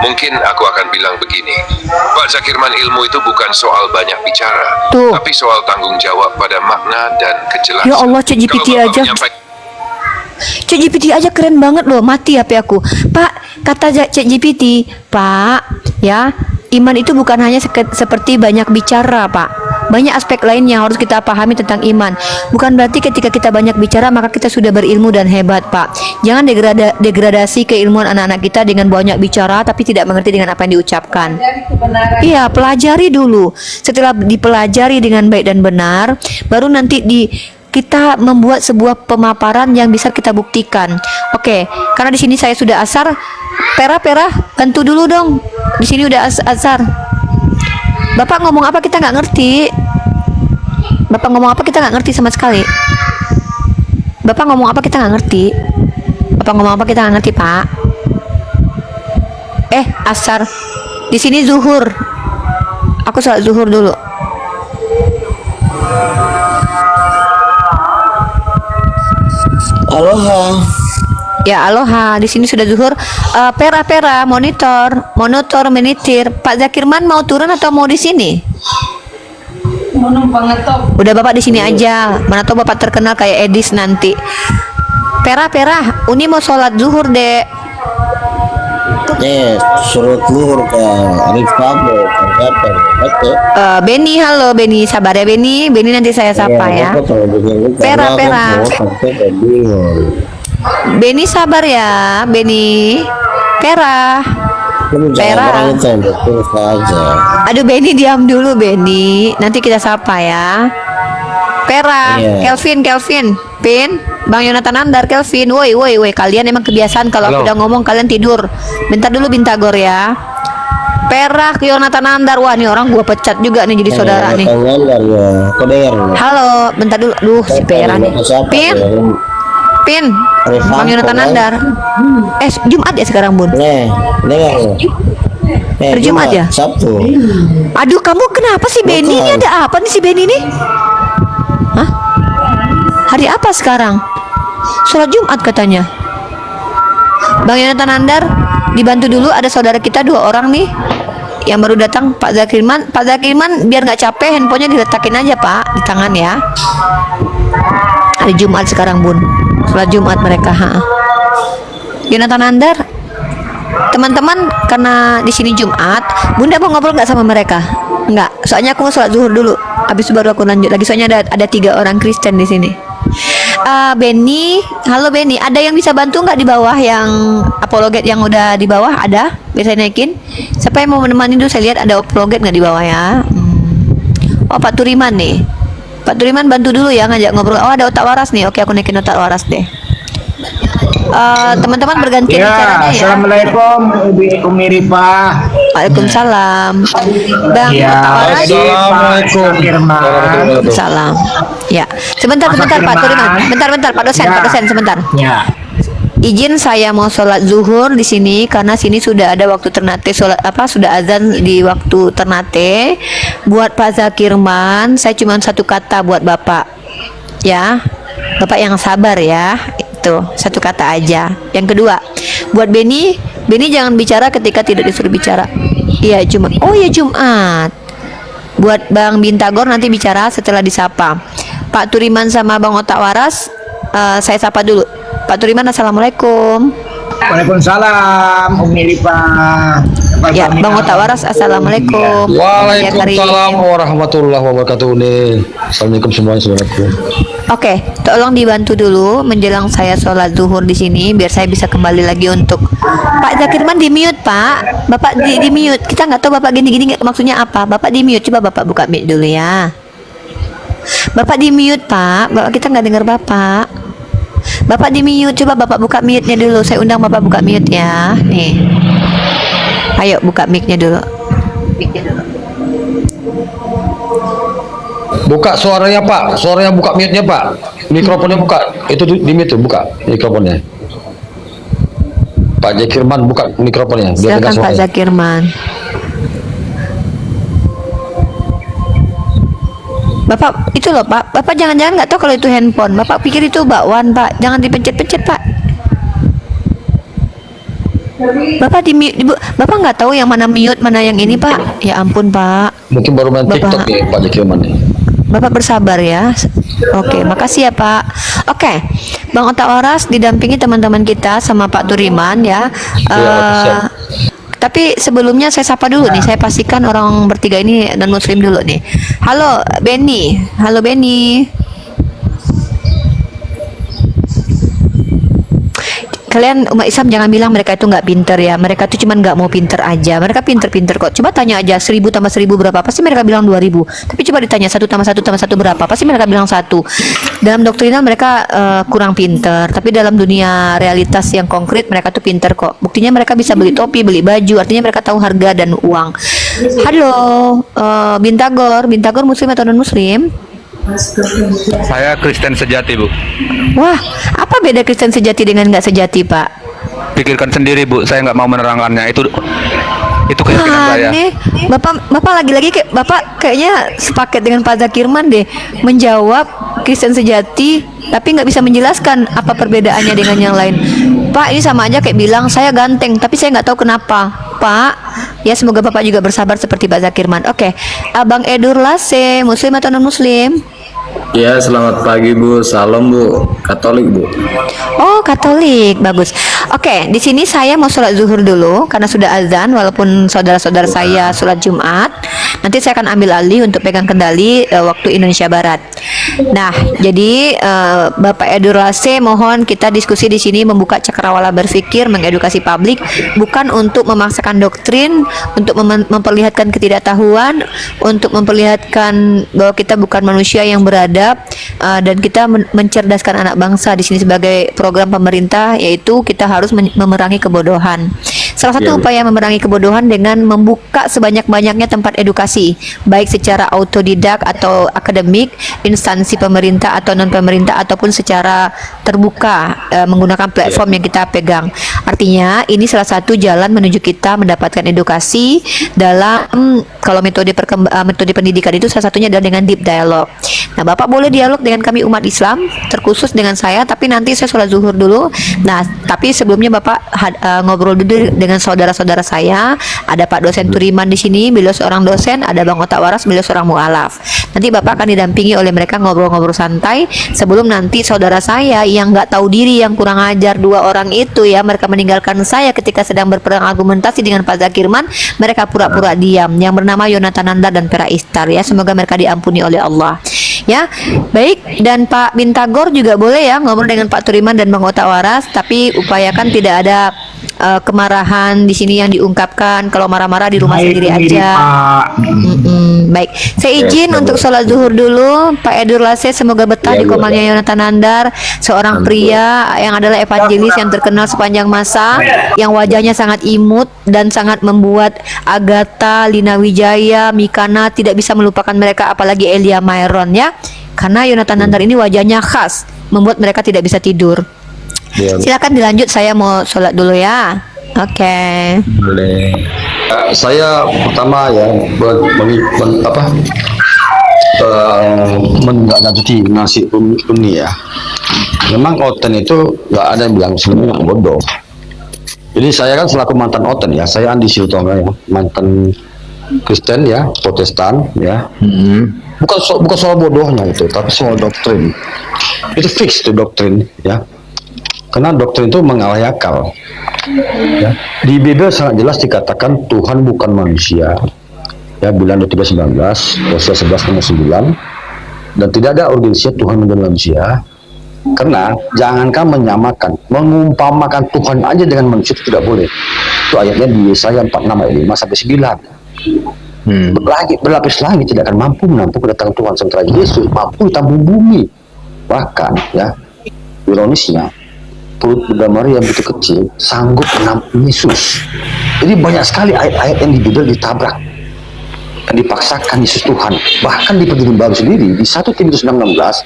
mungkin aku akan bilang begini. Pak Zakirman, ilmu itu bukan soal banyak bicara, Tuh. tapi soal tanggung jawab pada makna dan kejelasan. Ya Allah, ChatGPT Kalau Bapak aja. ChatGPT aja keren banget loh, mati HP aku. Pak, kata ChatGPT, Pak, ya, iman itu bukan hanya seperti banyak bicara, Pak. Banyak aspek lain yang harus kita pahami tentang iman. Bukan berarti ketika kita banyak bicara maka kita sudah berilmu dan hebat, Pak. Jangan degradasi keilmuan anak-anak kita dengan banyak bicara tapi tidak mengerti dengan apa yang diucapkan. Iya, pelajari dulu. Setelah dipelajari dengan baik dan benar, baru nanti kita membuat sebuah pemaparan yang bisa kita buktikan. Oke, karena di sini saya sudah asar. Pera, bantu dulu dong. Di sini udah asar. Bapak ngomong apa kita nggak ngerti. Bapak ngomong apa kita nggak ngerti sama sekali. Bapak ngomong apa kita nggak ngerti. Bapak ngomong apa kita nggak ngerti, Pak. Asar. Di sini zuhur. Aku sholat zuhur dulu. Aloha. Ya, aloha. Di sini sudah zuhur. Pera, monitor, menitir. Pak Zakirman mau turun atau mau di sini? Udah Bapak di sini aja. Mana tahu Bapak terkenal kayak Edis nanti. Pera, Uni mau sholat zuhur, Dek. Suruh luhur ke Arif Pabo, ke siapa? Oke. Beni, halo Beni, sabar ya Beni. Beni nanti saya sapa ya. Pera. Beni sabar ya, Beni. Pera. Betul saja. Aduh Beni diam dulu Beni. Nanti kita sapa ya. Pera, Iya. Kelvin, Pin, Bang Yonatan Andar, Kelvin, woi, kalian emang kebiasaan kalau aku Halo. udah ngomong kalian tidur. Bentar dulu Bintagor ya. Pera, Yonatan Andar, wah nih orang gua pecat juga nih jadi saudara nih. Tanggal ya, koder. Halo, bentar dulu, si Pera nih. Pin, Bang Yonatan Andar. Jumat ya sekarang Bun. Dengar. Hari Jumat ya? Sabtu. Aduh, kamu kenapa sih Benny? Ini ada apa nih si Benny nih? Hah? Hari apa sekarang? Sholat Jumat katanya. Bang Yonatan Andar, dibantu dulu, ada saudara kita 2 orang nih yang baru datang, Pak Zakirman. Pak Zakirman biar nggak capek handphonenya diletakin aja Pak di tangan ya. Hari Jumat sekarang Bun, sholat Jumat mereka. Yonatan Andar, teman-teman, karena di sini Jumat, Bunda mau ngobrol nggak sama mereka? Nggak, soalnya aku mau sholat zuhur dulu, habis itu baru aku lanjut lagi. Soalnya ada 3 orang Kristen di sini. Benny, halo Benny, ada yang bisa bantu nggak di bawah yang apologet yang udah di bawah? Ada, bisa naikin. Siapa yang mau menemani dulu? Saya lihat ada apologet nggak di bawah ya. Oh, Pak Turiman nih. Pak Turiman bantu dulu ya ngajak ngobrol. Oh, ada otak waras nih. Oke, aku naikin otak waras deh. Teman-teman bergantian caranya ya. Assalamualaikum Umi Ripa. Waalaikumsalam. Bang Ya, otak waras. Assalamualaikum. Salam. Ya, sebentar Pak Turiman. Bentar Pak dosen, sebentar. Ya. Izin saya mau sholat zuhur di sini karena sini sudah ada waktu Ternate sudah azan di waktu Ternate. Buat Pak Zakirman, saya cuma 1 kata buat Bapak. Ya. Bapak yang sabar ya. Itu 1 kata aja. Yang kedua, buat Benny jangan bicara ketika tidak disuruh bicara. Iya, Jumat. Oh ya Jumat. Buat Bang Bintagor nanti bicara setelah disapa. Pak Turiman sama Bang Otak Waras, saya sapa dulu. Pak Turiman, assalamualaikum. Waalaikumsalam Umi Ripa. Ya, Bang Otak Waras, assalamualaikum. Waalaikumsalam warahmatullahi wabarakatuh nih. Assalamualaikum semuanya, saudaraku. Oke, tolong dibantu dulu menjelang saya sholat zuhur di sini biar saya bisa kembali lagi untuk Pak Zakirman di mute Pak. Bapak di mute. Kita nggak tahu Bapak gini-gini maksudnya apa. Bapak di mute. Coba Bapak buka mic dulu ya. Bapak di mute Pak. Bapak kita nggak dengar Bapak. Bapak di mute. Coba Bapak buka mute-nya dulu. Saya undang Bapak buka mute ya. Nih. Ayo buka mic-nya dulu. Buka suaranya Pak, suaranya buka mute-nya Pak. Mikrofonnya buka, itu di mute tuh, buka mikrofonnya. Pak Zakirman buka mikrofonnya. Biar dengar Silakan Pak suaranya. Zakirman. Bapak itu loh Pak, Bapak jangan-jangan nggak tahu kalau itu handphone. Bapak pikir itu bakwan Pak, jangan dipencet-pencet Pak. Bapak Bapak nggak tahu yang mana mute mana yang ini Pak. Ya ampun Pak. Mungkin baru main Bapak- TikTok ya Pak Zakirman nih. Bapak bersabar ya. Oke, makasih ya Pak. Oke, Bang Otak Waras didampingi teman-teman kita sama Pak Turiman ya. siap. Tapi sebelumnya saya sapa dulu nih. Saya pastikan orang bertiga ini non Muslim dulu nih. Halo Benny. Halo Benny. Kalian umat Islam jangan bilang mereka itu nggak pinter ya. Mereka tuh cuman nggak mau pinter aja. Mereka pinter-pinter kok. Coba tanya aja 1000 tambah 1000 berapa? Pasti mereka bilang 2000. Tapi coba ditanya 1 tambah 1 tambah 1 berapa? Pasti mereka bilang 1. Dalam doktrinal mereka kurang pinter. Tapi dalam dunia realitas yang konkret mereka tuh pinter kok. Buktinya mereka bisa beli topi, beli baju. Artinya mereka tahu harga dan uang. Halo Bintagor. Bintagor Muslim atau non Muslim? Saya Kristen sejati, Bu. Wah, apa beda Kristen sejati dengan nggak sejati, Pak? Pikirkan sendiri, Bu. Saya nggak mau menerangkannya. Itu keyakinan saya. Aneh. Bapak lagi-lagi kayak Bapak kayaknya sepaket dengan Pak Zakirman deh menjawab Kristen sejati tapi nggak bisa menjelaskan apa perbedaannya dengan yang lain. Pak, ini sama aja kayak bilang saya ganteng tapi saya nggak tahu kenapa. Pak, ya semoga Bapak juga bersabar seperti Pak Zakirman. Oke, Abang Edur Lase, Muslim atau non Muslim? Ya, selamat pagi Bu. Salam Bu. Katolik Bu. Oh, Katolik, bagus. Oke, di sini saya mau sholat zuhur dulu karena sudah azan, walaupun saudara-saudara saya sholat Jumat. Nanti saya akan ambil alih untuk pegang kendali waktu Indonesia Barat. Nah, jadi Bapak Edurase, mohon kita diskusi di sini membuka cakrawala berpikir, mengedukasi publik, bukan untuk memaksakan doktrin, untuk memperlihatkan ketidaktahuan, untuk memperlihatkan bahwa kita bukan manusia yang beradab, dan kita mencerdaskan anak bangsa di sini sebagai program pemerintah, yaitu kita harus memerangi kebodohan. Salah satu upaya memerangi kebodohan dengan membuka sebanyak-banyaknya tempat edukasi, baik secara autodidak atau akademik, instansi pemerintah atau non pemerintah, ataupun secara terbuka menggunakan platform yang kita pegang. Artinya ini salah satu jalan menuju kita mendapatkan edukasi dalam, kalau metode pendidikan itu salah satunya adalah dengan deep dialogue. Nah, Bapak boleh dialog dengan kami umat Islam, terkhusus dengan saya, tapi nanti saya sholat zuhur dulu. Nah, tapi sebelumnya Bapak ngobrol dulu dengan saudara-saudara saya. Ada Pak dosen Turiman di sini, beliau seorang dosen, ada Bang Otak Waras, beliau seorang mualaf. Nanti Bapak akan didampingi oleh mereka ngobrol-ngobrol santai sebelum nanti saudara saya yang nggak tahu diri, yang kurang ajar, dua orang itu ya, mereka meninggalkan saya ketika sedang berperang argumentasi dengan Pak Zakirman. Mereka pura-pura diam, yang bernama Yonatan Nanda dan Pera Istar ya. Semoga mereka diampuni oleh Allah. Ya, baik. Dan Pak Bintagor juga boleh ya ngobrol dengan Pak Turiman dan Bang Otak Waras, tapi upayakan tidak ada kemarahan di sini yang diungkapkan. Kalau marah-marah di rumah sendiri aja. Baik, saya izin untuk sholat zuhur dulu. Pak Edur Lase, semoga betah di komalnya Yonatan Nandar, seorang pria yang adalah evangelis yang terkenal sepanjang masa, yang wajahnya sangat imut dan sangat membuat Agatha, Lina Wijaya, Mikana tidak bisa melupakan mereka, apalagi Elia Myron ya. Karena Yonatan Nandar ini wajahnya khas, membuat mereka tidak bisa tidur. Silakan dilanjut, saya mau sholat dulu ya. Oke. Boleh. Saya pertama ya menlanjuti nasi uni ya. Memang Oten itu nggak ada yang bilang sebenarnya bodoh. Jadi saya kan selaku mantan Oten ya, saya Andi Siltonga ya, mantan Kristen ya, Protestan ya. Bukan soal bodohnya itu, tapi soal doktrin. Itu fix itu doktrin ya. Karena doktrin itu mengalahi akal. Ya. Di Bible sangat jelas dikatakan Tuhan bukan manusia. Ya, Bilangan 3:19, Hosea 11:9, dan tidak ada urgensi Tuhan menjadi manusia. Karena jangankan menyamakan, mengumpamakan Tuhan aja dengan manusia itu tidak boleh. Itu ayatnya di Yesaya 46:5-9. Berlapis lagi tidak akan mampu menampung kedatangan Tuhan, sementara Yesus mampu ditambung bumi. Bahkan ya, ironisnya perut Bunda Maria yang begitu kecil sanggup menampung Yesus. Jadi banyak sekali ayat-ayat yang di Bible ditabrak dan dipaksakan Yesus Tuhan. Bahkan di Perjanjian Baru sendiri di 1 Timotius 6:16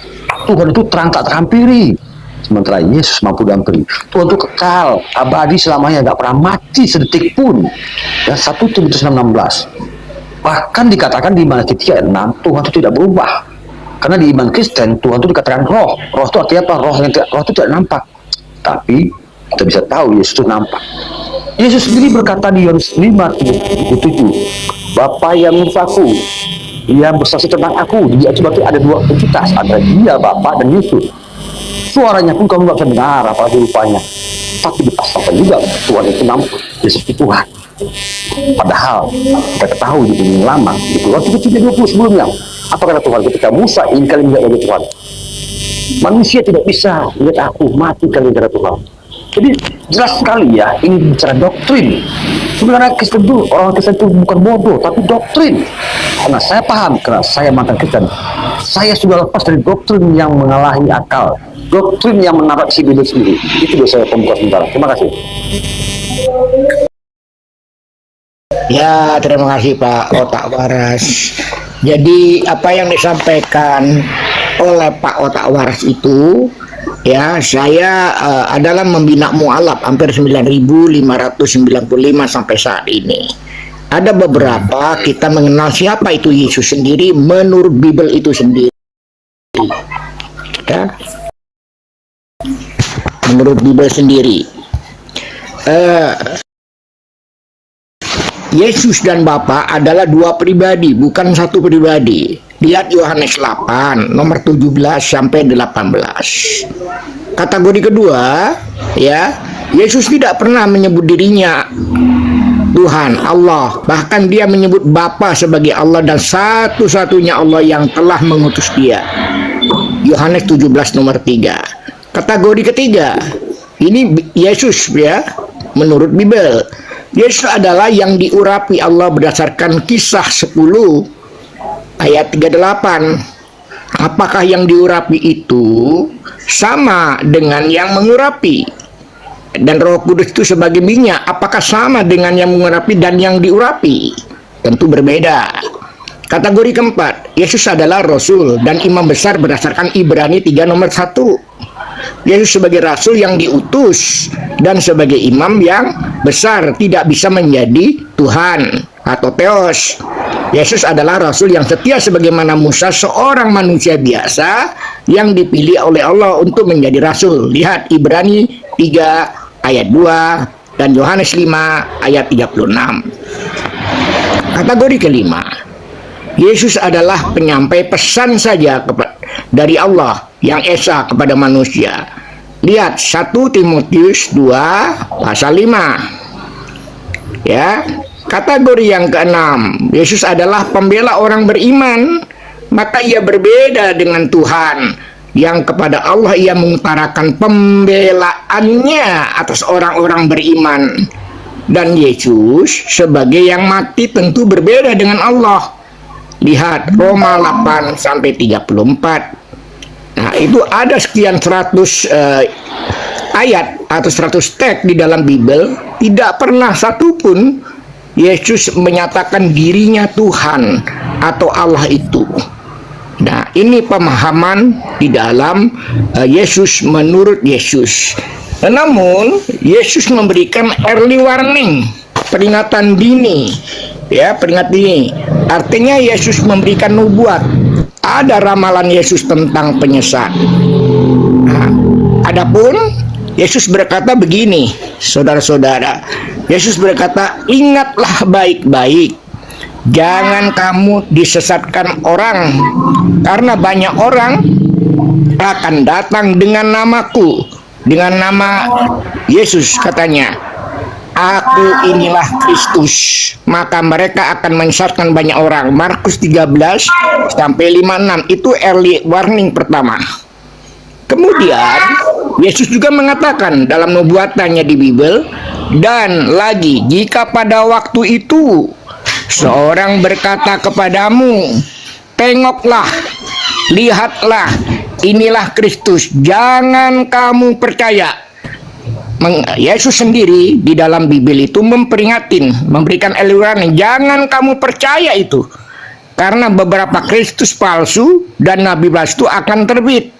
Tuhan itu terang tak terhampiri, sementara Yesus mampu dihampiri. Tuhan itu kekal, abadi selamanya, tidak pernah mati sedetik pun. Ya, 1 Timotius 6:16. Bahkan dikatakan di Matius 6 Tuhan itu tidak berubah. Karena di iman Kristen Tuhan itu dikatakan roh. Roh itu artinya apa? Roh itu tidak nampak. Tapi kita bisa tahu Yesus itu nampak. Yesus sendiri berkata di Yohanes 5:37, Bapa yang mengutusku, Dia bersaksi tentang aku. Dia itu berarti ada dua entitas, ada Dia, Bapa, dan Yesus. Suaranya pun kamu nggak bisa dengar, apalagi rupanya. Tapi dipasangkan juga Tuhan itu nampak, Yesus itu Tuhan. Padahal kita ketahui di dunia lama, di Keluaran 3:20 sebelumnya, apa kata Tuhan ketika Musa ingin kali melihat wajah Tuhan? Manusia tidak bisa lihat aku, mati kali kata Tuhan. Jadi jelas sekali ya, ini bicara doktrin. Sebenarnya Kristen itu, orang Kristen itu bukan bodoh, tapi doktrin. Karena saya paham, karena saya mantan Kristen, saya sudah lepas dari doktrin yang mengalahi akal, doktrin yang menarik si Bible sendiri. Itu biasa saya pembuka sementara. Terima kasih. Ya, terima kasih Pak Otak Waras. Jadi apa yang disampaikan oleh Pak Otak Waras itu, ya, saya adalah membina mualaf hampir 9.595 sampai saat ini. Ada beberapa kita mengenal siapa itu Yesus sendiri menurut Bible itu sendiri. Ya. Menurut Bible sendiri. Yesus dan Bapa adalah dua pribadi, bukan satu pribadi. Lihat Yohanes 8, nomor 17 sampai 18. Kategori kedua, ya, Yesus tidak pernah menyebut dirinya Tuhan Allah. Bahkan dia menyebut Bapa sebagai Allah dan satu-satunya Allah yang telah mengutus dia. Yohanes 17 nomor 3. Kategori ketiga, ini Yesus ya, menurut Bible. Yesus adalah yang diurapi Allah berdasarkan Kisah 10 ayat 38. Apakah yang diurapi itu sama dengan yang mengurapi? Dan Roh Kudus itu sebagai minyak, apakah sama dengan yang mengurapi dan yang diurapi? Tentu berbeda. Kategori keempat, Yesus adalah Rasul dan Imam Besar berdasarkan Ibrani 3 nomor 1. Yesus sebagai Rasul yang diutus dan sebagai Imam yang besar tidak bisa menjadi Tuhan atau Theos. Yesus adalah Rasul yang setia sebagaimana Musa, seorang manusia biasa yang dipilih oleh Allah untuk menjadi Rasul. Lihat Ibrani 3 ayat 2 dan Yohanes 5 ayat 36. Kategori kelima, Yesus adalah penyampai pesan saja dari Allah yang esa kepada manusia. Lihat 1 Timotius 2 pasal 5. Ya, kategori yang keenam, Yesus adalah pembela orang beriman, maka ia berbeda dengan Tuhan yang kepada Allah ia mengutarakan pembelaannya atas orang-orang beriman. Dan Yesus sebagai yang mati tentu berbeda dengan Allah. Lihat Roma 8 sampai 34. Nah, itu ada sekian 100 ayat atau 100 teks di dalam Bible, tidak pernah satupun Yesus menyatakan dirinya Tuhan atau Allah itu. Nah, ini pemahaman di dalam Yesus menurut Yesus. Namun, Yesus memberikan early warning, peringatan dini. Ya, peringatan dini. Artinya Yesus memberikan nubuat. Ada ramalan Yesus tentang penyesat. Nah, adapun Yesus berkata begini, saudara-saudara. Yesus berkata, ingatlah baik-baik. Jangan kamu disesatkan orang, karena banyak orang akan datang dengan namaku, dengan nama Yesus katanya, aku inilah Kristus, maka mereka akan menyesatkan banyak orang. Markus 13 sampai 56 itu early warning pertama. Kemudian Yesus juga mengatakan dalam nubuatannya di Bible, dan lagi jika pada waktu itu seorang berkata kepadamu, tengoklah, lihatlah, inilah Kristus, jangan kamu percaya. Yesus sendiri di dalam Bible itu memberikan eluran, jangan kamu percaya itu, karena beberapa Kristus palsu dan nabi palsu akan terbit,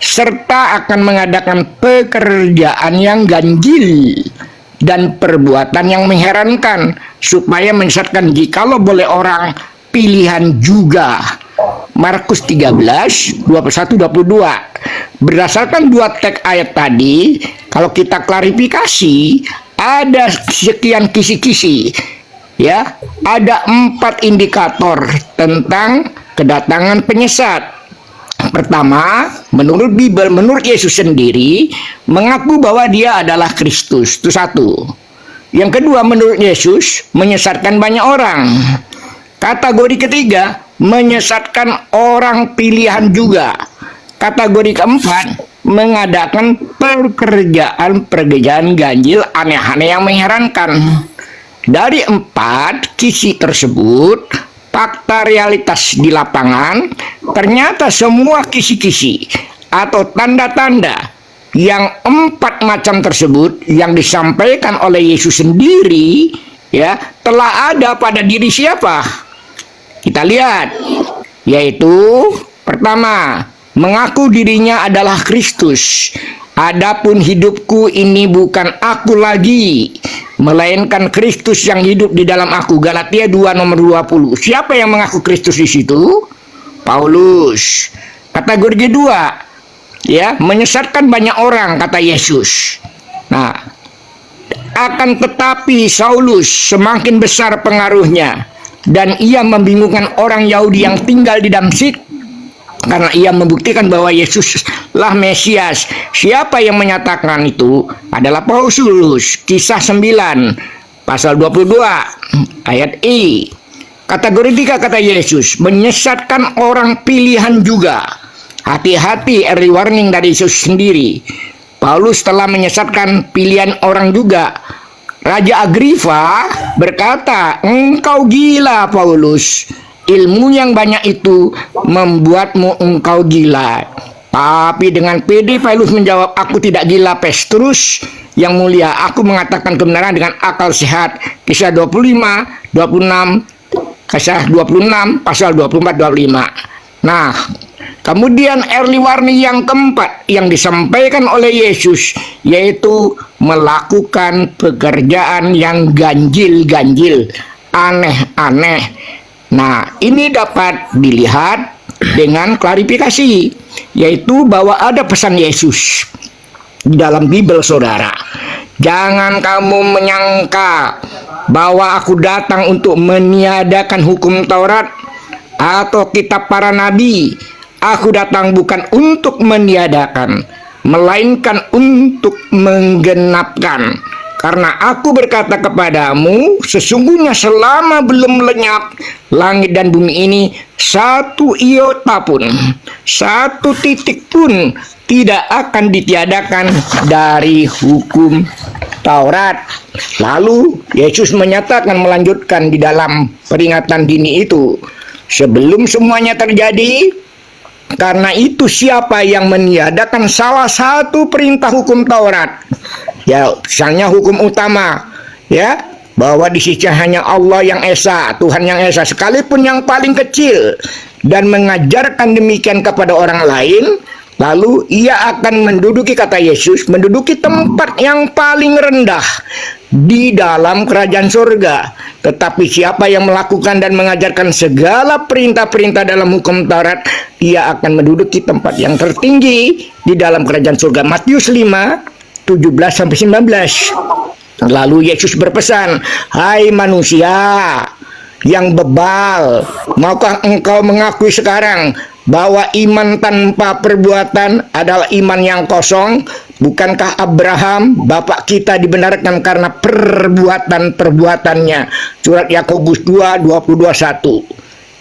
serta akan mengadakan pekerjaan yang ganjil dan perbuatan yang mengherankan, supaya menyesatkan jikalau boleh orang pilihan juga. Markus 13, 21-22. Berdasarkan dua teks ayat tadi, kalau kita klarifikasi, ada sekian kisi-kisi. Ya, ada 4 indikator tentang kedatangan penyesat. Pertama, menurut Bible, menurut Yesus sendiri, mengaku bahwa dia adalah Kristus. Itu satu. Yang kedua, menurut Yesus, menyesatkan banyak orang. Kategori ketiga, menyesatkan orang pilihan juga. Kategori keempat, mengadakan pekerjaan ganjil aneh-aneh yang mengherankan. Dari 4 kisi tersebut, fakta realitas di lapangan, ternyata semua kisi-kisi atau tanda-tanda yang 4 macam tersebut yang disampaikan oleh Yesus sendiri, ya, telah ada pada diri siapa? Kita lihat, yaitu pertama, mengaku dirinya adalah Kristus. Adapun hidupku ini bukan aku lagi, melainkan Kristus yang hidup di dalam aku. Galatia 2 nomor 20. Siapa yang mengaku Kristus di situ? Paulus. Kategori kedua, ya, menyesatkan banyak orang, kata Yesus. Nah, akan tetapi Saulus semakin besar pengaruhnya, dan ia membingungkan orang Yahudi yang tinggal di Damsyik, karena ia membuktikan bahwa Yesuslah Mesias. Siapa yang menyatakan itu? Adalah Paulus. Kisah 9 pasal 22 ayat I. Kategori 3 kata Yesus, menyesatkan orang pilihan juga. Hati-hati, early warning dari Yesus sendiri. Paulus telah menyesatkan pilihan orang juga. Raja Agripa berkata, engkau gila Paulus. Ilmu yang banyak itu membuatmu engkau gila. Tapi dengan pede Paulus menjawab, aku tidak gila Petrus yang mulia. Aku mengatakan kebenaran dengan akal sehat. Kisah 25, 26, Kisah 26, pasal 24, 25. Nah, kemudian early warning yang keempat yang disampaikan oleh Yesus, yaitu melakukan pekerjaan yang ganjil-ganjil, aneh-aneh. Nah, ini dapat dilihat dengan klarifikasi, yaitu bahwa ada pesan Yesus di dalam Bible, saudara. Jangan kamu menyangka bahwa aku datang untuk meniadakan hukum Taurat atau kitab para nabi. Aku datang bukan untuk meniadakan, melainkan untuk menggenapkan. Karena aku berkata kepadamu, sesungguhnya selama belum lenyap langit dan bumi ini, satu iota pun, satu titik pun tidak akan ditiadakan dari hukum Taurat. Lalu Yesus menyatakan, melanjutkan di dalam peringatan dini itu, sebelum semuanya terjadi, karena itu siapa yang meniadakan salah satu perintah hukum Taurat, ya misalnya hukum utama, ya bahwa di sisi hanya Allah yang esa, Tuhan yang esa, sekalipun yang paling kecil, dan mengajarkan demikian kepada orang lain, lalu ia akan menduduki, kata Yesus, menduduki tempat yang paling rendah di dalam kerajaan surga. Tetapi siapa yang melakukan dan mengajarkan segala perintah-perintah dalam hukum Taurat, ia akan menduduki tempat yang tertinggi di dalam kerajaan surga. Matius 5, 17-19. Lalu Yesus berpesan, hai manusia yang bebal, maukah engkau mengakui sekarang bahwa iman tanpa perbuatan adalah iman yang kosong? Bukankah Abraham bapak kita dibenarkan karena perbuatan-perbuatannya? Surat Yakobus 2, 22-1.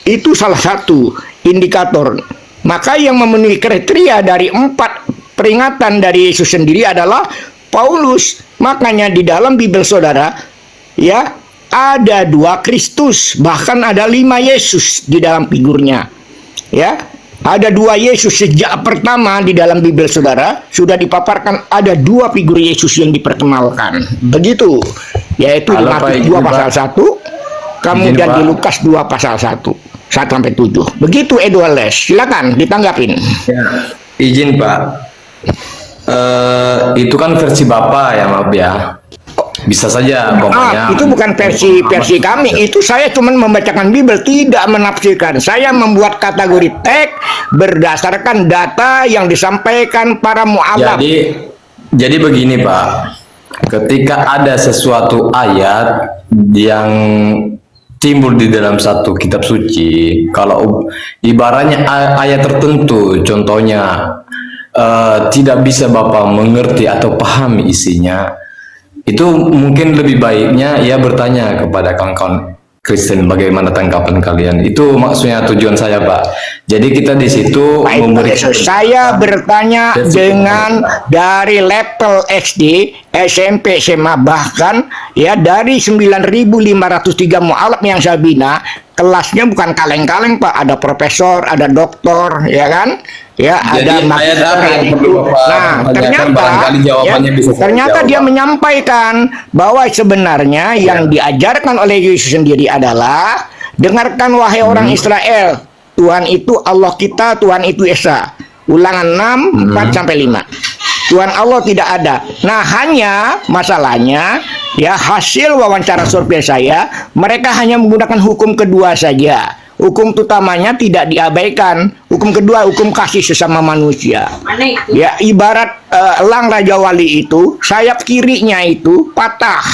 Itu salah satu indikator. Maka yang memenuhi kriteria dari 4 peringatan dari Yesus sendiri adalah Paulus. Makanya di dalam Bible, saudara, ya, ada 2 Kristus, bahkan ada 5 Yesus di dalam figurnya. Ya, ada 2 Yesus sejak pertama di dalam Bible, saudara, sudah dipaparkan ada 2 figur Yesus yang diperkenalkan. Begitu, yaitu di Matius 2 pasal 1, kemudian di Lukas 2 pasal 1, 1-7. Begitu, Edward Les, silakan ditanggapin. Ya, izin Pak. Itu kan versi Bapak ya, maaf ya. Bisa saja pokoknya. Itu bukan versi kami. Itu saya cuma membacakan Bible, tidak menafsirkan. Saya membuat kategori teks berdasarkan data yang disampaikan para mu'alaf. Jadi begini Pak, ketika ada sesuatu ayat yang timbul di dalam satu kitab suci, kalau ibaratnya ayat tertentu, contohnya tidak bisa Bapak mengerti atau pahami isinya, itu mungkin lebih baiknya ia bertanya kepada kawan-kawan Kristen bagaimana tanggapan kalian. Itu maksudnya tujuan saya, Pak. Jadi kita di situ memberikan. Saya bertanya dengan dari level SD, SMP, SMA, bahkan ya dari 9.503 mu'alaf yang saya bina, kelasnya bukan kaleng-kaleng Pak, ada profesor, ada doktor, ya kan? Ya, jadi, ada nah, ternyata dia menyampaikan bahwa sebenarnya yang diajarkan oleh Yesus sendiri adalah, dengarkan wahai orang Israel, Tuhan itu Allah kita, Tuhan itu Esa. Ulangan 6, 4-5. Tuhan Allah tidak ada. Nah, hanya masalahnya ya, hasil wawancara survei saya, mereka hanya menggunakan hukum kedua saja. Hukum utamanya tidak diabaikan. Hukum kedua, hukum kasih sesama manusia. Ya, ibarat elang Raja Wali itu, sayap kirinya itu patah,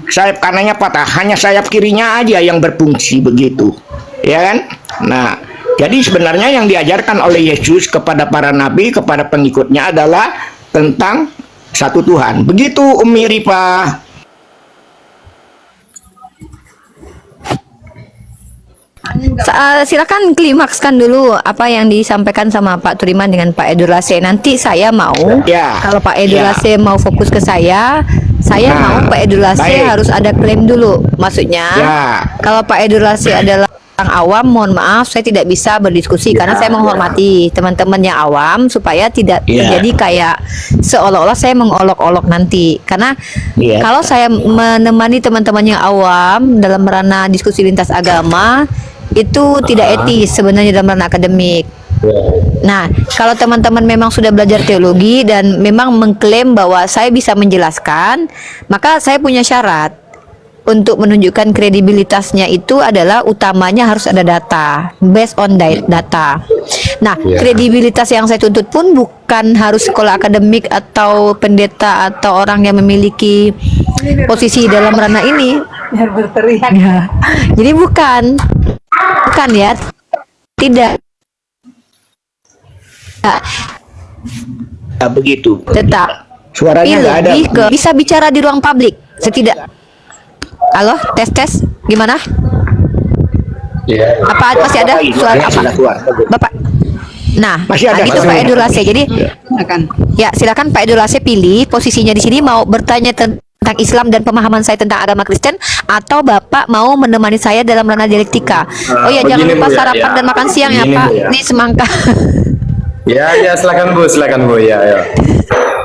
sayap kanannya patah, hanya sayap kirinya aja yang berfungsi, begitu, ya kan? Nah, jadi sebenarnya yang diajarkan oleh Yesus kepada para nabi, kepada pengikutnya adalah tentang satu Tuhan. Begitu, Umi Rifa. Silakan klimakskan dulu apa yang disampaikan sama Pak Turiman dengan Pak Edulase. Nanti saya mau, Ya. kalau Pak Edulase mau fokus ke saya mau Pak Edulase Baik. harus ada klaim dulu. Maksudnya, Ya. kalau Pak Edulase adalah orang awam, mohon maaf, saya tidak bisa berdiskusi karena saya menghormati teman-teman yang awam supaya tidak Ya. terjadi kayak seolah-olah saya mengolok-olok nanti. Karena Ya. kalau saya menemani teman-teman yang awam dalam ranah diskusi lintas agama, itu tidak etis sebenarnya dalam ranah akademik. Nah, kalau teman-teman memang sudah belajar teologi dan memang mengklaim bahwa saya bisa menjelaskan, maka saya punya syarat. Untuk menunjukkan kredibilitasnya itu adalah utamanya harus ada data, based on data. Nah, kredibilitas yang saya tuntut pun bukan harus sekolah akademik atau pendeta atau orang yang memiliki posisi dalam ranah ini. Ya. Jadi bukan ya, tidak. Ya, begitu. Tetap. Suaranya nggak ada. Lebih ke bisa bicara di ruang publik. Setidak. Halo, tes, gimana? Apa masih ada suara Ya, apa? sudah keluar. Bapak. Nah, Masih ada, itu masih Pak ada. Edulase. Jadi, ya silakan Pak Edulase pilih posisinya di sini, mau bertanya tentang Islam dan pemahaman saya tentang agama Kristen, atau Bapak mau menemani saya dalam ranah dialektika. Oh ya, jangan begini, lupa Bu, ya, sarapan ya. dan makan siang ya Begini, Pak. Bu, ya. Ini semangka. Ya, silakan Bu, ya.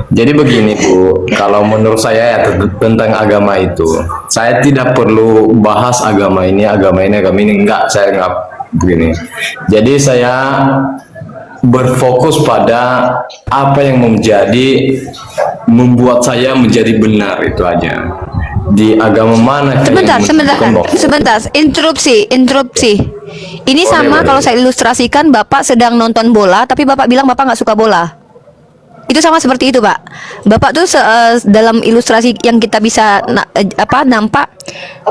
Jadi begini Bu, kalau menurut saya ya tentang agama itu, saya tidak perlu bahas agama ini, enggak, saya enggak begini. Jadi saya berfokus pada apa yang membuat saya menjadi benar, itu aja. Di agama mana Sebentar, interupsi. Ini sama kalau saya ilustrasikan, Bapak sedang nonton bola, tapi Bapak bilang Bapak nggak suka bola. Itu sama seperti itu, Pak. Bapak tuh dalam ilustrasi yang kita bisa nampak,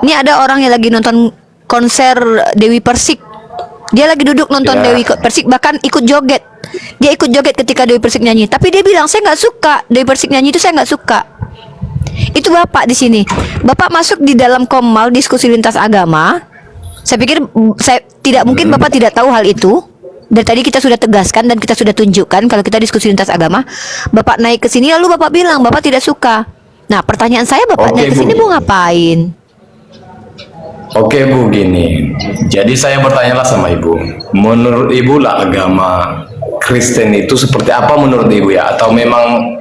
ini ada orang yang lagi nonton konser Dewi Persik. Dia lagi duduk nonton Dewi Persik, bahkan ikut joget. Dia ikut joget ketika Dewi Persik nyanyi. Tapi dia bilang, saya nggak suka Dewi Persik nyanyi itu, saya nggak suka. Itu Bapak di sini. Bapak masuk di dalam Komal diskusi lintas agama. Saya pikir tidak mungkin Bapak tidak tahu hal itu. Dari tadi kita sudah tegaskan dan kita sudah tunjukkan kalau kita diskusi lintas agama. Bapak naik ke sini lalu Bapak bilang Bapak tidak suka. Nah, pertanyaan saya, Bapak naik ke sini mau ngapain? Oke Bu, gini. Jadi saya bertanyalah sama Ibu. Menurut Ibu lah agama Kristen itu seperti apa menurut Ibu ya? Atau memang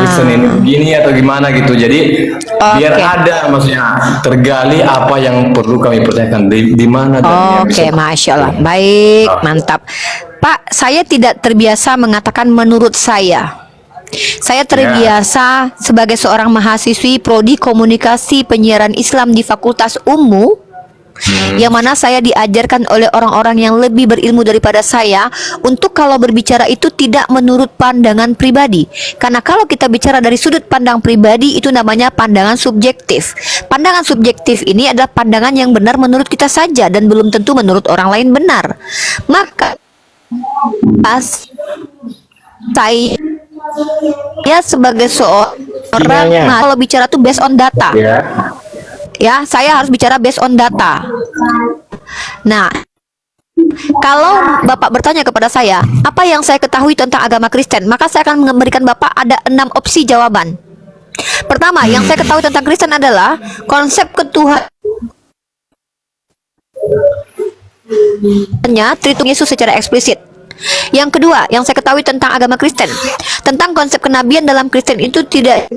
Kristen ini begini atau gimana gitu? Jadi biar ada maksudnya tergali apa yang perlu kami pertanyakan di mana dan Oke, Masya Allah. Baik, mantap. Pak, saya tidak terbiasa mengatakan menurut saya. Saya terbiasa sebagai seorang mahasiswi prodi komunikasi penyiaran Islam di Fakultas Unmu, yang mana saya diajarkan oleh orang-orang yang lebih berilmu daripada saya untuk kalau berbicara itu tidak menurut pandangan pribadi. Karena kalau kita bicara dari sudut pandang pribadi itu namanya pandangan subjektif. Pandangan subjektif ini adalah pandangan yang benar menurut kita saja dan belum tentu menurut orang lain benar. Maka saya sebagai seorang kalau bicara tuh based on data. Ya, saya harus bicara based on data. Nah, kalau Bapak bertanya kepada saya, apa yang saya ketahui tentang agama Kristen, maka saya akan memberikan Bapak ada 6 opsi jawaban. Pertama, yang saya ketahui tentang Kristen adalah konsep ketuhanan Tritunggal Yesus secara eksplisit. Yang kedua, yang saya ketahui tentang agama Kristen, tentang konsep kenabian dalam Kristen itu tidak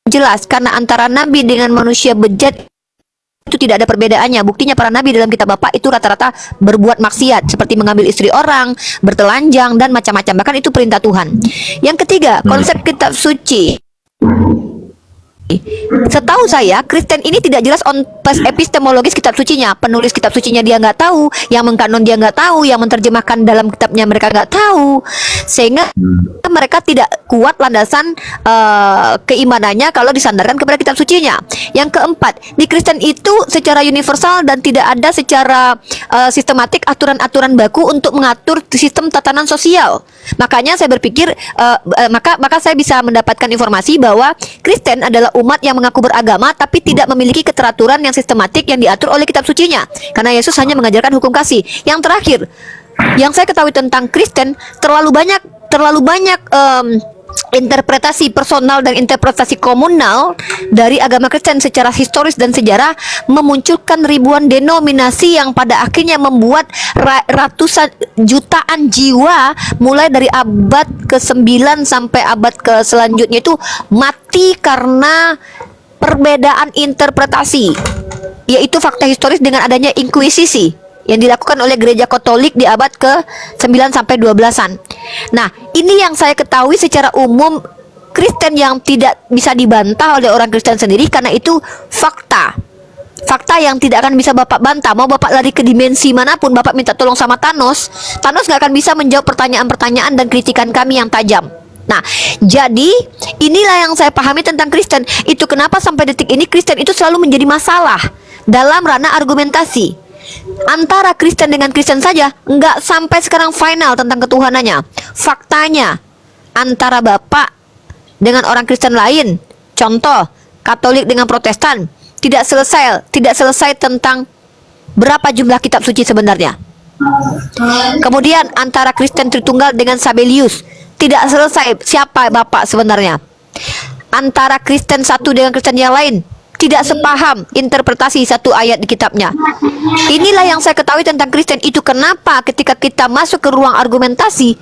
jelas karena antara nabi dengan manusia bejat itu tidak ada perbedaannya. Buktinya para nabi dalam kitab Bapak itu rata-rata berbuat maksiat seperti mengambil istri orang, bertelanjang dan macam-macam. Bahkan itu perintah Tuhan. Yang ketiga, konsep kitab suci. Setahu saya, Kristen ini tidak jelas on epistemologis kitab sucinya. Penulis kitab sucinya dia nggak tahu, yang mengkanon dia nggak tahu, yang menerjemahkan dalam kitabnya mereka nggak tahu, sehingga mereka tidak kuat landasan keimanannya kalau disandarkan kepada kitab sucinya. Yang keempat, di Kristen itu secara universal dan tidak ada secara sistematik aturan-aturan baku untuk mengatur sistem tatanan sosial. Makanya saya berpikir maka saya bisa mendapatkan informasi bahwa Kristen adalah umat yang mengaku beragama tapi tidak memiliki keteraturan yang sistematik yang diatur oleh kitab sucinya. Karena Yesus hanya mengajarkan hukum kasih. Yang terakhir, yang saya ketahui tentang Kristen, terlalu banyak interpretasi personal dan interpretasi komunal dari agama Kristen secara historis dan sejarah memunculkan ribuan denominasi yang pada akhirnya membuat ratusan jutaan jiwa mulai dari abad ke-9 sampai abad ke selanjutnya itu mati karena perbedaan interpretasi, yaitu fakta historis dengan adanya inkuisisi yang dilakukan oleh gereja Katolik di abad ke-9 sampai 12-an. Nah, ini yang saya ketahui secara umum Kristen yang tidak bisa dibantah oleh orang Kristen sendiri, karena itu fakta. Fakta yang tidak akan bisa Bapak bantah. Mau Bapak lari ke dimensi manapun, Bapak minta tolong sama Thanos nggak akan bisa menjawab pertanyaan-pertanyaan dan kritikan kami yang tajam. Nah, jadi inilah yang saya pahami tentang Kristen. Itu kenapa sampai detik ini Kristen itu selalu menjadi masalah dalam ranah argumentasi. Antara Kristen dengan Kristen saja nggak sampai sekarang final tentang ketuhanannya. Faktanya antara Bapak dengan orang Kristen lain, contoh Katolik dengan Protestan, tidak selesai tentang berapa jumlah kitab suci sebenarnya. Kemudian antara Kristen Tritunggal dengan Sabellius, tidak selesai siapa Bapak sebenarnya. Antara Kristen satu dengan Kristen yang lain, tidak sepaham interpretasi satu ayat di kitabnya. Inilah yang saya ketahui tentang Kristen. Itu kenapa ketika kita masuk ke ruang argumentasi,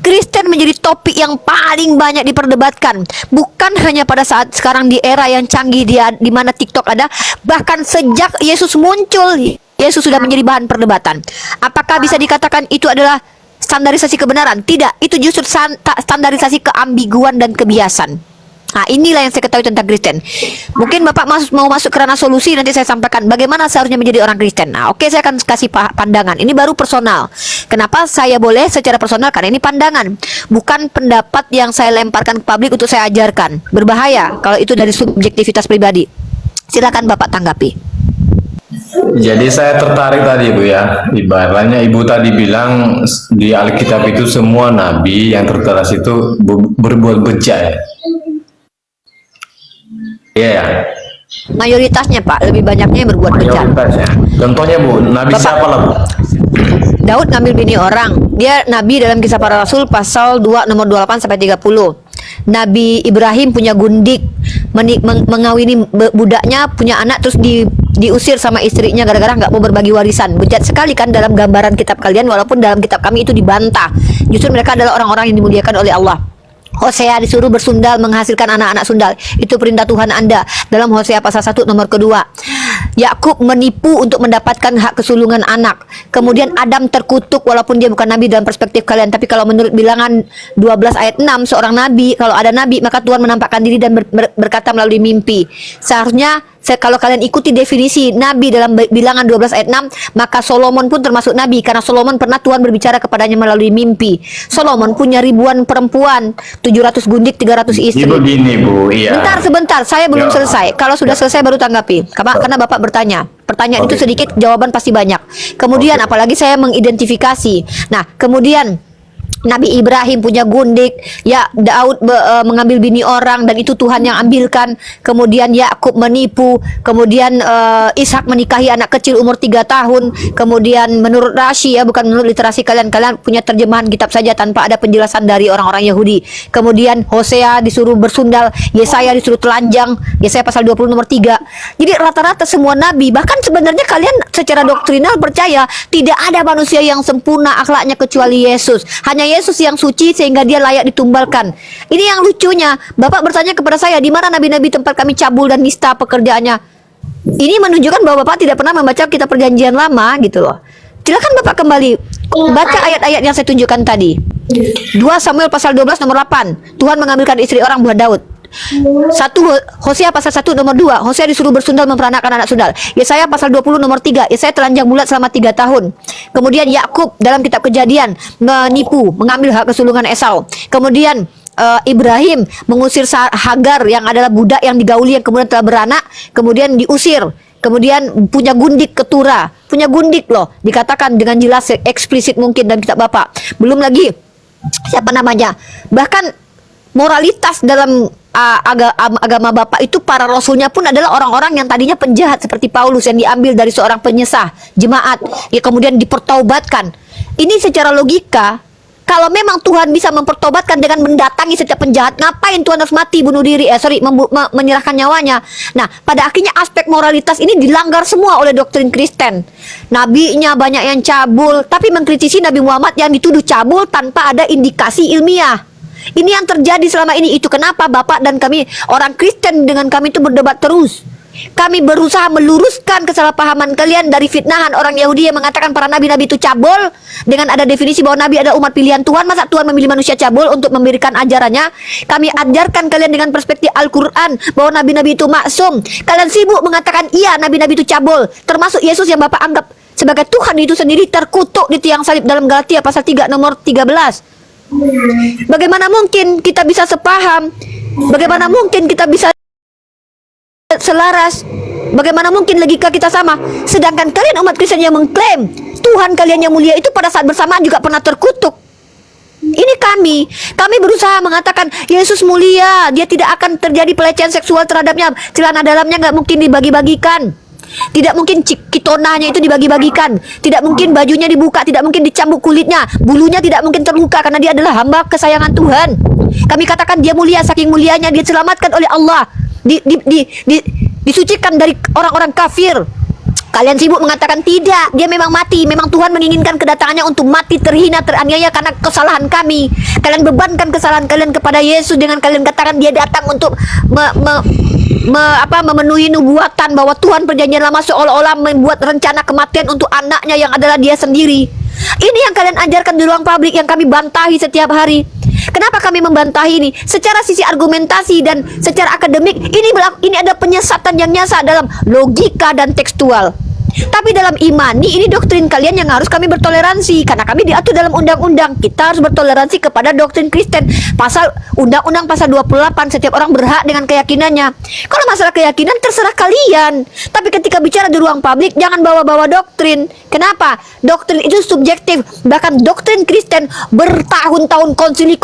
Kristen menjadi topik yang paling banyak diperdebatkan. Bukan hanya pada saat sekarang di era yang canggih di mana TikTok ada, bahkan sejak Yesus muncul, Yesus sudah menjadi bahan perdebatan. Apakah bisa dikatakan itu adalah standarisasi kebenaran? Tidak, itu justru standarisasi keambiguan dan kebiasaan. Nah, inilah yang saya ketahui tentang Kristen. Mungkin Bapak mau masuk ke ranah solusi, nanti saya sampaikan bagaimana seharusnya menjadi orang Kristen. Nah, oke, saya akan kasih pandangan. Ini baru personal. Kenapa saya boleh secara personal? Karena ini pandangan, bukan pendapat yang saya lemparkan ke publik untuk saya ajarkan. Berbahaya kalau itu dari subjektivitas pribadi. Silakan Bapak tanggapi. Jadi saya tertarik tadi Bu ya, ibaratnya Ibu tadi bilang di Alkitab itu semua nabi yang tertera itu berbuat bejat ya. Iya ya. Mayoritasnya Pak, lebih banyaknya yang berbuat bejat. Mayoritasnya. Contohnya Bu, nabi Bapak, siapa lah Bu? Daud ngambil bini orang. Dia nabi dalam Kisah Para Rasul pasal 2 nomor 28 sampai 30. Nabi Ibrahim punya gundik, mengawini budaknya, punya anak, terus diusir sama istrinya gara-gara nggak mau berbagi warisan. Bejat sekali kan dalam gambaran kitab kalian, walaupun dalam kitab kami itu dibantah. Justru mereka adalah orang-orang yang dimuliakan oleh Allah. Hosea disuruh bersundal menghasilkan anak-anak sundal. Itu perintah Tuhan Anda dalam Hosea pasal 1 nomor kedua. Yakub menipu untuk mendapatkan hak kesulungan anak. Kemudian Adam terkutuk walaupun dia bukan nabi dalam perspektif kalian, tapi kalau menurut Bilangan 12 ayat 6, seorang nabi, kalau ada nabi maka Tuhan menampakkan diri dan berkata melalui mimpi. Seharusnya kalau kalian ikuti definisi nabi dalam Bilangan 12 ayat 6, maka Solomon pun termasuk nabi, karena Solomon pernah Tuhan berbicara kepadanya melalui mimpi. Solomon punya ribuan perempuan, 700 gundik, 300 istri. Begini Bu, iya. Sebentar, saya belum selesai. Kalau sudah selesai baru tanggapi. Karena Bapak bertanya. Pertanyaan itu sedikit, jawaban pasti banyak. Kemudian apalagi saya mengidentifikasi. Nah, kemudian Nabi Ibrahim punya gundik, ya Daud mengambil bini orang dan itu Tuhan yang ambilkan. Kemudian Yakub menipu, kemudian Ishak menikahi anak kecil umur 3 tahun. Kemudian menurut Rashi, ya bukan menurut literasi kalian punya terjemahan kitab saja tanpa ada penjelasan dari orang-orang Yahudi. Kemudian Hosea disuruh bersundal, Yesaya disuruh telanjang, Yesaya pasal 20 nomor 3. Jadi rata-rata semua nabi, bahkan sebenarnya kalian secara doktrinal percaya tidak ada manusia yang sempurna akhlaknya kecuali Yesus. Hanya Yesus yang suci sehingga dia layak ditumbalkan. Ini yang lucunya. Bapak bertanya kepada saya, di mana nabi-nabi tempat kami cabul dan nista pekerjaannya? Ini menunjukkan bahwa Bapak tidak pernah membaca kitab perjanjian lama gitu loh. Silakan Bapak kembali baca ayat-ayat yang saya tunjukkan tadi. 2 Samuel pasal 12 nomor 8. Tuhan mengambilkan istri orang buat Daud. Hosea pasal 1 nomor 2, Hosea disuruh bersundal memperanakan anak sundal. Yesaya pasal 20 nomor 3, Yesaya telanjang bulat selama 3 tahun. Kemudian Yakub dalam kitab Kejadian menipu, mengambil hak kesulungan Esau. Kemudian Ibrahim mengusir Hagar yang adalah budak yang digauli yang kemudian telah beranak, kemudian diusir. Kemudian punya gundik Ketura, punya gundik loh, dikatakan dengan jelas eksplisit mungkin dalam kitab Bapak. Belum lagi siapa namanya, bahkan moralitas dalam agama Bapak itu para rasulnya pun adalah orang-orang yang tadinya penjahat seperti Paulus yang diambil dari seorang penyesah jemaat, ya kemudian dipertaubatkan. Ini secara logika, kalau memang Tuhan bisa mempertobatkan dengan mendatangi setiap penjahat, ngapain Tuhan harus mati, bunuh diri, menyerahkan nyawanya? Nah, pada akhirnya aspek moralitas ini dilanggar semua oleh doktrin Kristen. Nabinya banyak yang cabul, tapi mengkritisi Nabi Muhammad yang dituduh cabul tanpa ada indikasi ilmiah. Ini yang terjadi selama ini. Itu kenapa Bapak dan kami, orang Kristen dengan kami itu berdebat terus. Kami berusaha meluruskan kesalahpahaman kalian dari fitnahan orang Yahudi yang mengatakan para nabi-nabi itu cabul, dengan ada definisi bahwa nabi adalah umat pilihan Tuhan. Masa Tuhan memilih manusia cabul untuk memberikan ajarannya? Kami ajarkan kalian dengan perspektif Al-Quran bahwa nabi-nabi itu maksum. Kalian sibuk mengatakan iya nabi-nabi itu cabul, termasuk Yesus yang Bapak anggap sebagai Tuhan itu sendiri terkutuk di tiang salib dalam Galatia pasal 3 nomor 13. Bagaimana mungkin kita bisa sepaham? Bagaimana mungkin kita bisa selaras? Bagaimana mungkin logika kita sama? Sedangkan kalian umat Kristen yang mengklaim Tuhan kalian yang mulia itu pada saat bersamaan juga pernah terkutuk. Ini kami berusaha mengatakan Yesus mulia, dia tidak akan terjadi pelecehan seksual terhadapnya, celana dalamnya nggak mungkin dibagi-bagikan, tidak mungkin kitonahnya itu dibagi-bagikan, tidak mungkin bajunya dibuka, tidak mungkin dicambuk kulitnya, bulunya tidak mungkin terluka karena dia adalah hamba kesayangan Tuhan. Kami katakan dia mulia, saking mulianya dia diselamatkan oleh Allah, disucikan dari orang-orang kafir. Kalian sibuk mengatakan tidak, dia memang mati, memang Tuhan menginginkan kedatangannya untuk mati terhina, teraniaya karena kesalahan kami. Kalian bebankan kesalahan kalian kepada Yesus dengan kalian katakan dia datang untuk memenuhi nubuatan bahwa Tuhan perjanjian lama seolah-olah membuat rencana kematian untuk anaknya yang adalah dia sendiri. Ini yang kalian ajarkan di ruang publik yang kami bantahi setiap hari. Kenapa kami membantahi ini? Secara sisi argumentasi dan secara akademik ini ada penyesatan yang nyata dalam logika dan tekstual. Tapi dalam imani ini doktrin kalian yang harus kami bertoleransi karena kami diatur dalam undang-undang. Kita harus bertoleransi kepada doktrin Kristen. Pasal undang-undang pasal 28 setiap orang berhak dengan keyakinannya. Kalau masalah keyakinan terserah kalian. Tapi ketika bicara di ruang publik jangan bawa-bawa doktrin. Kenapa? Doktrin itu subjektif. Bahkan doktrin Kristen bertahun-tahun konsili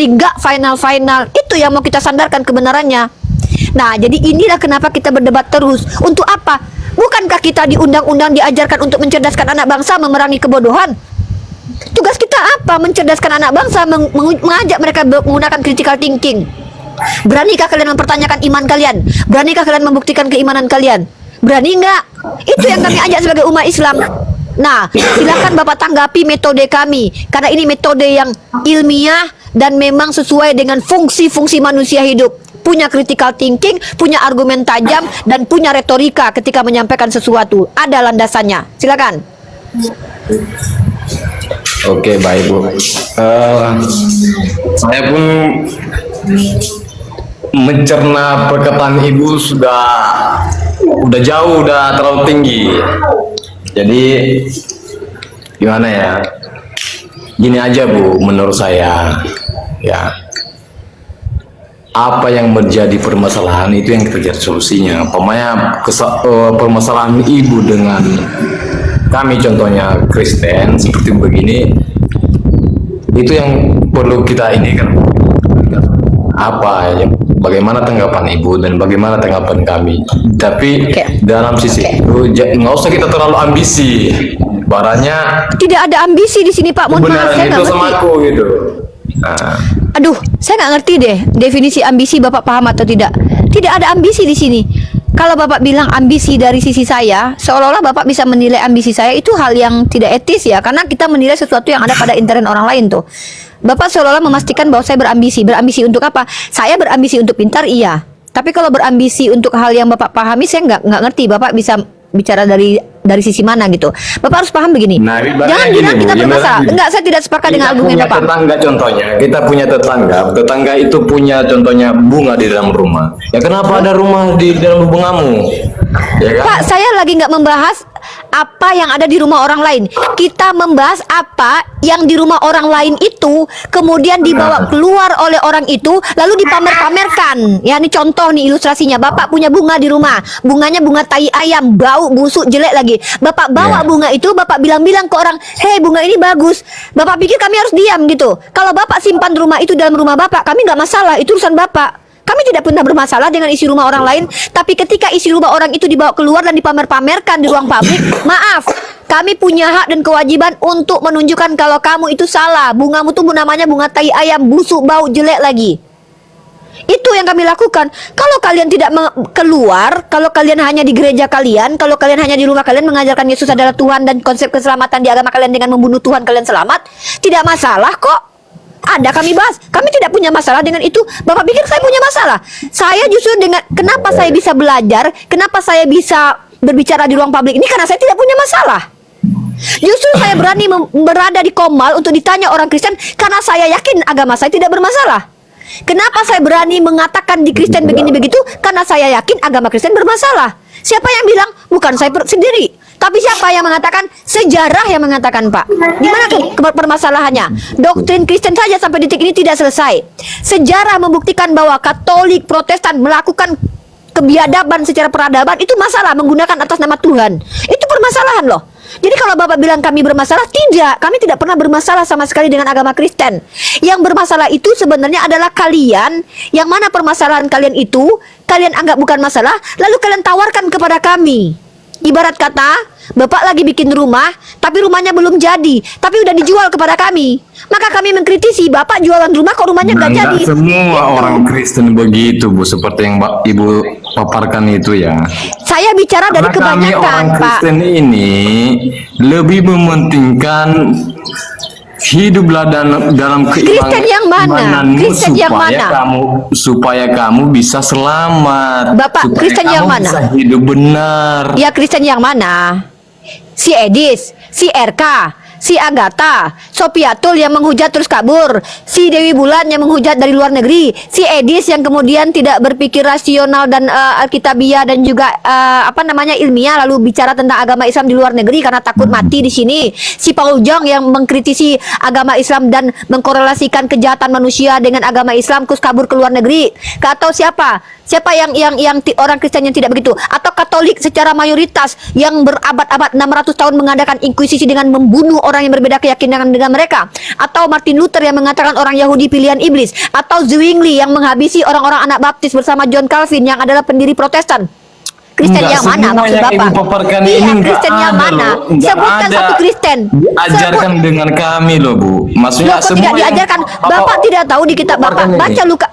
enggak final. Itu yang mau kita sandarkan kebenarannya. Nah, jadi inilah kenapa kita berdebat terus. Untuk apa? Bukankah kita di undang-undang diajarkan untuk mencerdaskan anak bangsa, memerangi kebodohan? Tugas kita apa? Mencerdaskan anak bangsa, mengajak mereka menggunakan critical thinking. Beranikah kalian mempertanyakan iman kalian? Beranikah kalian membuktikan keimanan kalian? Berani enggak? Itu yang kami ajak sebagai umat Islam. Nah, silakan Bapak tanggapi metode kami, karena ini metode yang ilmiah dan memang sesuai dengan fungsi-fungsi manusia hidup. Punya critical thinking, punya argumen tajam, dan punya retorika ketika menyampaikan sesuatu. Ada landasannya. Silakan. Oke, baik Bu. Saya pun mencerna perkataan Ibu udah jauh, udah terlalu tinggi. Jadi gimana ya? Gini aja Bu, menurut saya ya. Apa yang menjadi permasalahan itu yang kita cari solusinya. Pokoknya permasalahan Ibu dengan kami contohnya Kristen seperti begini, itu yang perlu kita ini kan. Apa ya, bagaimana tanggapan Ibu dan bagaimana tanggapan kami. Tapi dalam sisi itu nggak usah kita terlalu ambisi. Baranya tidak ada ambisi di sini Pak. Mohon maaf, saya nggak ngerti. Sama aku gitu. Nah. Aduh, saya nggak ngerti deh definisi ambisi Bapak paham atau tidak. Tidak ada ambisi di sini. Kalau Bapak bilang ambisi dari sisi saya, seolah-olah Bapak bisa menilai ambisi saya itu hal yang tidak etis ya, karena kita menilai sesuatu yang ada pada intern orang lain tuh. Bapak seolah-olah memastikan bahwa saya berambisi. Berambisi untuk apa? Saya berambisi untuk pintar, iya. Tapi kalau berambisi untuk hal yang Bapak pahami, saya nggak ngerti. Bapak bisa bicara dari sisi mana gitu. Bapak harus paham begini. Nah, jangan bilang kita bermasalah. Enggak, saya tidak sepakat dengan argumen Bapak. Tetangga contohnya, kita punya tetangga itu punya contohnya bunga di dalam rumah. Ya kenapa ada rumah di dalam bungamu? Ya kan? Pak, saya lagi nggak membahas apa yang ada di rumah orang lain. Kita membahas apa yang di rumah orang lain itu kemudian dibawa keluar oleh orang itu lalu dipamer-pamerkan. Ya, ini contoh nih ilustrasinya. Bapak punya bunga di rumah. Bunganya bunga tai ayam, bau, busuk, jelek lagi. Bapak bawa bunga itu, Bapak bilang-bilang ke orang, "Hei, bunga ini bagus." Bapak pikir kami harus diam gitu. Kalau Bapak simpan rumah itu dalam rumah Bapak, kami nggak masalah, itu urusan Bapak. Kami tidak pernah bermasalah dengan isi rumah orang lain, tapi ketika isi rumah orang itu dibawa keluar dan dipamer-pamerkan di ruang publik, maaf, kami punya hak dan kewajiban untuk menunjukkan kalau kamu itu salah. Bungamu tuh namanya bunga tai ayam, busuk, bau, jelek lagi. Itu yang kami lakukan. Kalau kalian tidak keluar, kalau kalian hanya di gereja kalian, kalau kalian hanya di rumah kalian mengajarkan Yesus adalah Tuhan dan konsep keselamatan di agama kalian dengan membunuh Tuhan kalian selamat, tidak masalah kok. Ada kami bahas. Kami tidak punya masalah dengan itu. Bapak pikir saya punya masalah? Saya justru dengan kenapa saya bisa belajar, kenapa saya bisa berbicara di ruang publik ini karena saya tidak punya masalah. Justru saya berani berada di Komal untuk ditanya orang Kristen karena saya yakin agama saya tidak bermasalah. Kenapa saya berani mengatakan di Kristen begini begitu? Karena saya yakin agama Kristen bermasalah. Siapa yang bilang? Bukan saya sendiri. Tapi siapa yang mengatakan? Sejarah yang mengatakan, Pak. Di mana permasalahannya? Doktrin Kristen saja sampai detik ini tidak selesai. Sejarah membuktikan bahwa Katolik, Protestan melakukan kebiadaban secara peradaban itu masalah menggunakan atas nama Tuhan. Itu permasalahan loh. Jadi kalau Bapak bilang kami bermasalah, tidak. Kami tidak pernah bermasalah sama sekali dengan agama Kristen. Yang bermasalah itu sebenarnya adalah kalian, yang mana permasalahan kalian itu, kalian anggap bukan masalah, lalu kalian tawarkan kepada kami. Ibarat kata, Bapak lagi bikin rumah, tapi rumahnya belum jadi, tapi udah dijual kepada kami. Maka kami mengkritisi, Bapak jualan rumah kok rumahnya nggak jadi. Semua orang Kristen begitu, Bu, seperti yang Ibu paparkan itu ya. Saya bicara dari Karena kami kebanyakan, orang Pak. Kristen ini lebih mementingkan hiduplah dalam Kristen yang mana? keimananmu Kristen yang mana? supaya kamu bisa selamat. Bapak, supaya Kristen kamu yang mana? bisa hidup benar. Ya, Kristen yang mana? Si Edis, si RK, si Agatha, Sopiatul yang menghujat terus kabur, si Dewi Bulan yang menghujat dari luar negeri, si Edis yang kemudian tidak berpikir rasional dan alkitabiah dan juga ilmiah lalu bicara tentang agama Islam di luar negeri karena takut mati di sini, si Paul Jong yang mengkritisi agama Islam dan mengkorelasikan kejahatan manusia dengan agama Islam terus kabur ke luar negeri. Atau siapa yang orang Kristen yang tidak begitu? Atau Katolik secara mayoritas yang berabad-abad 600 tahun mengadakan inkuisisi dengan membunuh orang yang berbeda keyakinan dengan mereka? Atau Martin Luther yang mengatakan orang Yahudi pilihan iblis? Atau Zwingli yang menghabisi orang-orang anak baptis bersama John Calvin yang adalah pendiri Protestan? Kristen yang mana maksud Bapak? Iya, Kristen yang mana? Sebutkan satu Kristen. Diajarkan dengan kami loh, Bu. Maksudnya Loh, kok tidak diajarkan? Bapak tidak tahu di kitab Bapak. Baca Luka.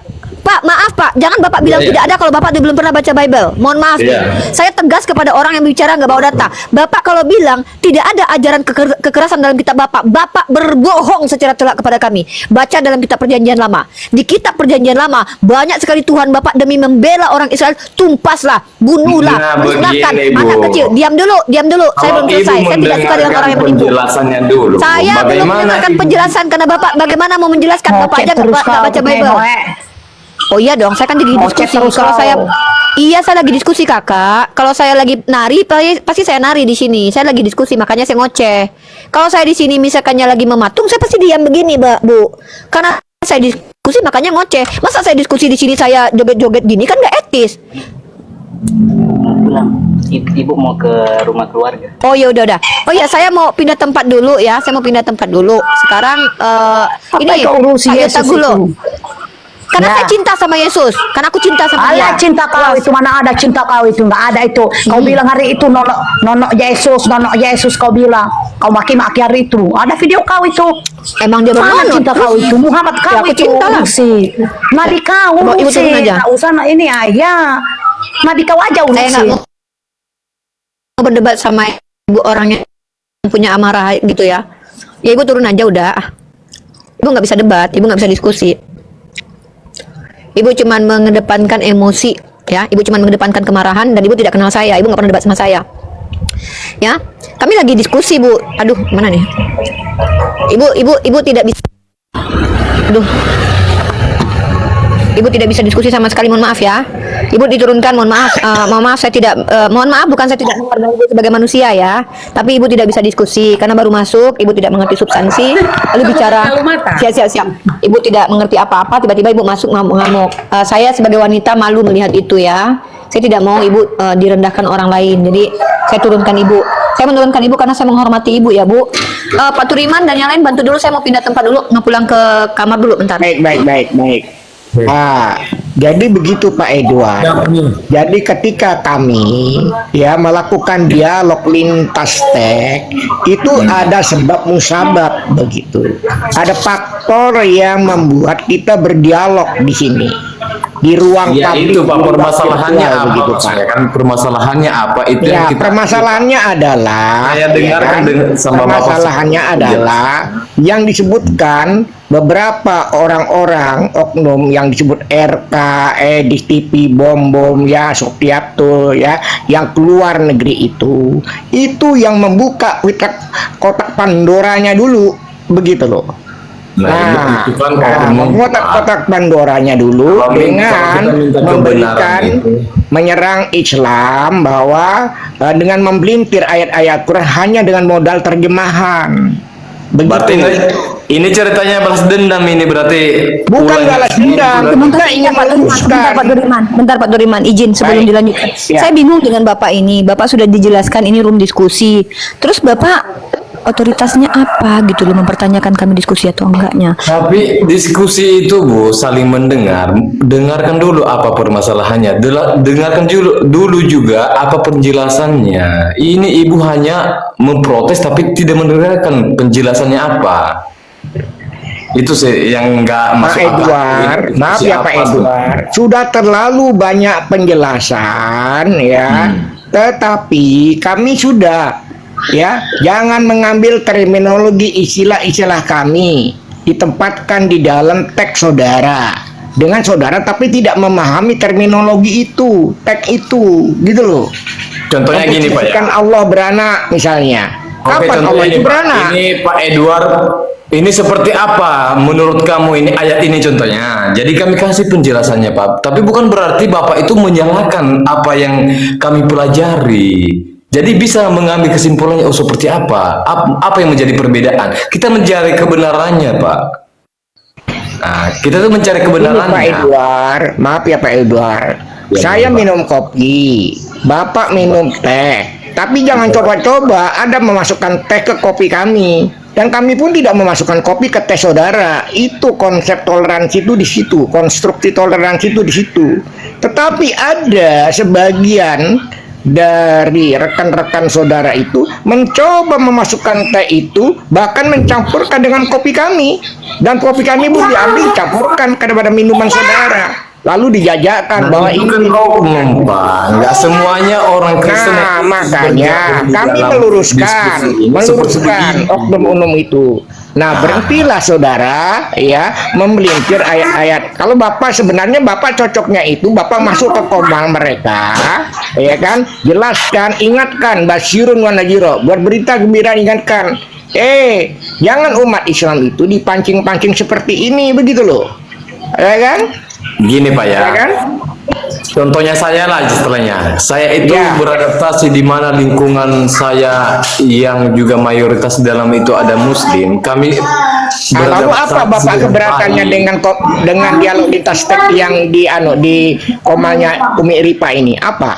Pak, maaf Pak, jangan Bapak bilang tidak ada kalau Bapak belum pernah baca Bible. Mohon maaf nih. Saya tegas kepada orang yang bicara nggak bawa data. Bapak kalau bilang tidak ada ajaran kekerasan dalam kitab Bapak, Bapak berbohong secara telak kepada kami. Baca dalam kitab Perjanjian Lama. Di kitab Perjanjian Lama banyak sekali Tuhan Bapak demi membela orang Israel, tumpaslah, bunuhlah, musnahkan anak kecil. Diam dulu. Saya belum selesai. Saya tidak suka dengan orang yang menipu. Saya belum mendengarkan penjelasan karena Bapak bagaimana mau menjelaskan Bapak aja nggak baca Bible. Oh iya dong, saya kan lagi diskusi. Kalau saya lagi diskusi Kakak. Kalau saya lagi nari, pasti saya nari di sini. Saya lagi diskusi, makanya saya ngoceh. Kalau saya di sini misalkannya lagi mematung, saya pasti diam begini, Bu. Karena saya diskusi, makanya ngoceh. Masa saya diskusi di sini saya joget-joget gini kan nggak etis. Ibu mau ke rumah keluarga. Oh ya udah. Oh ya, saya mau pindah tempat dulu ya. Sekarang ini ayo Tagulo. Karena saya cinta sama Yesus. Karena aku cinta sama dia. Cinta kau itu mana ada cinta kau itu, nggak ada itu. Kau bilang hari itu nonok Yesus kau bilang. Kau maki-maki hari itu. Ada video kau itu. Emang dia mana bermanut? cinta kau itu? Muhammad kau aku itu. cinta lah. Nabi kau urusi. Nggak usah ini ayah. Nabi kau aja urusi. Saya nggak mau berdebat sama ibu orang yang punya amarah gitu ya. Ya ibu turun aja udah. Ibu nggak bisa debat, ibu nggak bisa diskusi. Ibu cuman mengedepankan emosi, ya. Ibu cuman mengedepankan kemarahan dan ibu tidak kenal saya. Ibu nggak pernah debat sama saya. Ya, kami lagi diskusi, Bu. Aduh, mana nih? Ibu tidak bisa. Aduh. Ibu tidak bisa diskusi sama sekali, mohon maaf ya. Ibu diturunkan, mohon maaf saya tidak mohon maaf bukan saya tidak menghargai Ibu sebagai manusia ya, tapi Ibu tidak bisa diskusi karena baru masuk, Ibu tidak mengerti substansi, lalu bicara siap. Ibu tidak mengerti apa-apa, tiba-tiba Ibu masuk ngamuk-ngamuk. Saya sebagai wanita malu melihat itu ya. Saya tidak mau Ibu direndahkan orang lain. Jadi saya turunkan Ibu. Saya menurunkan Ibu karena saya menghormati Ibu ya, Bu. Pak Turiman dan yang lain bantu dulu, saya mau pindah tempat dulu, mau pulang ke kamar dulu bentar. Baik. Jadi begitu Pak Edward. Jadi ketika kami ya melakukan dialog lintas tek itu ada sebab musabab begitu. Ada faktor yang membuat kita berdialog di sini. Di ruang Ya publik, itu Pak, permasalahannya virtual, apa begitu, maksudnya Pak. kan? Permasalahannya apa? Itu Ya, yang kita permasalahannya adalah Saya dengarkan sama Bapak. permasalahannya adalah yang disebutkan beberapa orang-orang oknum yang disebut RK, Edis TV, Bom ya, Soktiatul ya, yang keluar negeri itu yang membuka kotak Pandoranya dulu, begitu loh. Nah, itu kan kotak Pandoranya dulu Kalau dengan kita minta memberikan kebenaran menyerang Islam bahwa dengan membelintir ayat-ayat Quran hanya dengan modal terjemahan. Berarti Begitu. ini ceritanya balas dendam ini berarti. Bukan balas dendam, kita ingin meluruskan. Bentar Pak Duriman, izin sebelum Baik. dilanjutkan. Ya. Saya bingung dengan Bapak ini. Bapak sudah dijelaskan ini room diskusi. Terus Bapak otoritasnya apa gitu loh mempertanyakan kami diskusi atau enggaknya? Tapi diskusi itu Bu saling mendengar. Dengarkan dulu apa permasalahannya. Dengarkan dulu juga apa penjelasannya. Ini Ibu hanya memprotes tapi tidak mendengarkan penjelasannya apa. Itu sih yang nggak Pak masuk akal. Edward, maaf ya Pak Edward, sudah terlalu banyak penjelasan ya, tetapi kami sudah ya, jangan mengambil terminologi istilah-istilah kami ditempatkan di dalam teks saudara dengan saudara tapi tidak memahami terminologi itu, teks itu, gitu loh. Contohnya gini Pak ya. Kan Allah beranak misalnya. Oke, Kapan contohnya Allah ini, itu Pak. beranak? Ini Pak Edward, ini seperti apa menurut kamu ini ayat ini contohnya? Jadi kami kasih penjelasannya Pak. Tapi bukan berarti Bapak itu menyalahkan apa yang kami pelajari. Jadi bisa mengambil kesimpulannya, oh seperti apa? Apa yang menjadi perbedaan? Kita mencari kebenarannya Pak. Nah, kita tuh mencari Ini kebenarannya. Pak Edward, maaf ya Pak Edward. Ya, Saya Pak. minum kopi, Bapak minum teh. Tapi jangan coba-coba Anda memasukkan teh ke kopi kami. Dan kami pun tidak memasukkan kopi ke teh saudara. Itu konsep toleransi itu di situ, konstruksi toleransi itu di situ. Tetapi ada sebagian dari rekan-rekan saudara itu mencoba memasukkan teh itu, bahkan mencampurkan dengan kopi kami, dan kopi kami pun diambil campurkan kepada minuman saudara, lalu dijajakan bahwa itu ini kan oknum Pak. Nggak semuanya orang Kristen. Nah, yang makanya bergabung di kami dalam meluruskan diskusi ini seperti begini. oknum-oknum itu. Nah, berhentilah saudara ya memelintir ayat-ayat. Kalau Bapak sebenarnya Bapak cocoknya itu Bapak masuk ke komal mereka, ya kan? Jelaskan, ingatkan, basyirun wa nadhira, buat berita gembira, ingatkan. Jangan umat Islam itu dipancing-pancing seperti ini, begitu loh. Ya kan? Gini Pak ya. Ya kan? Contohnya saya lah istilahnya. Saya itu Ya. beradaptasi di mana lingkungan saya yang juga mayoritas dalam itu ada Muslim. Kami Lalu apa Bapak keberatannya dengan dialog lintas teks yang di komalnya Umi Ripa ini? Apa?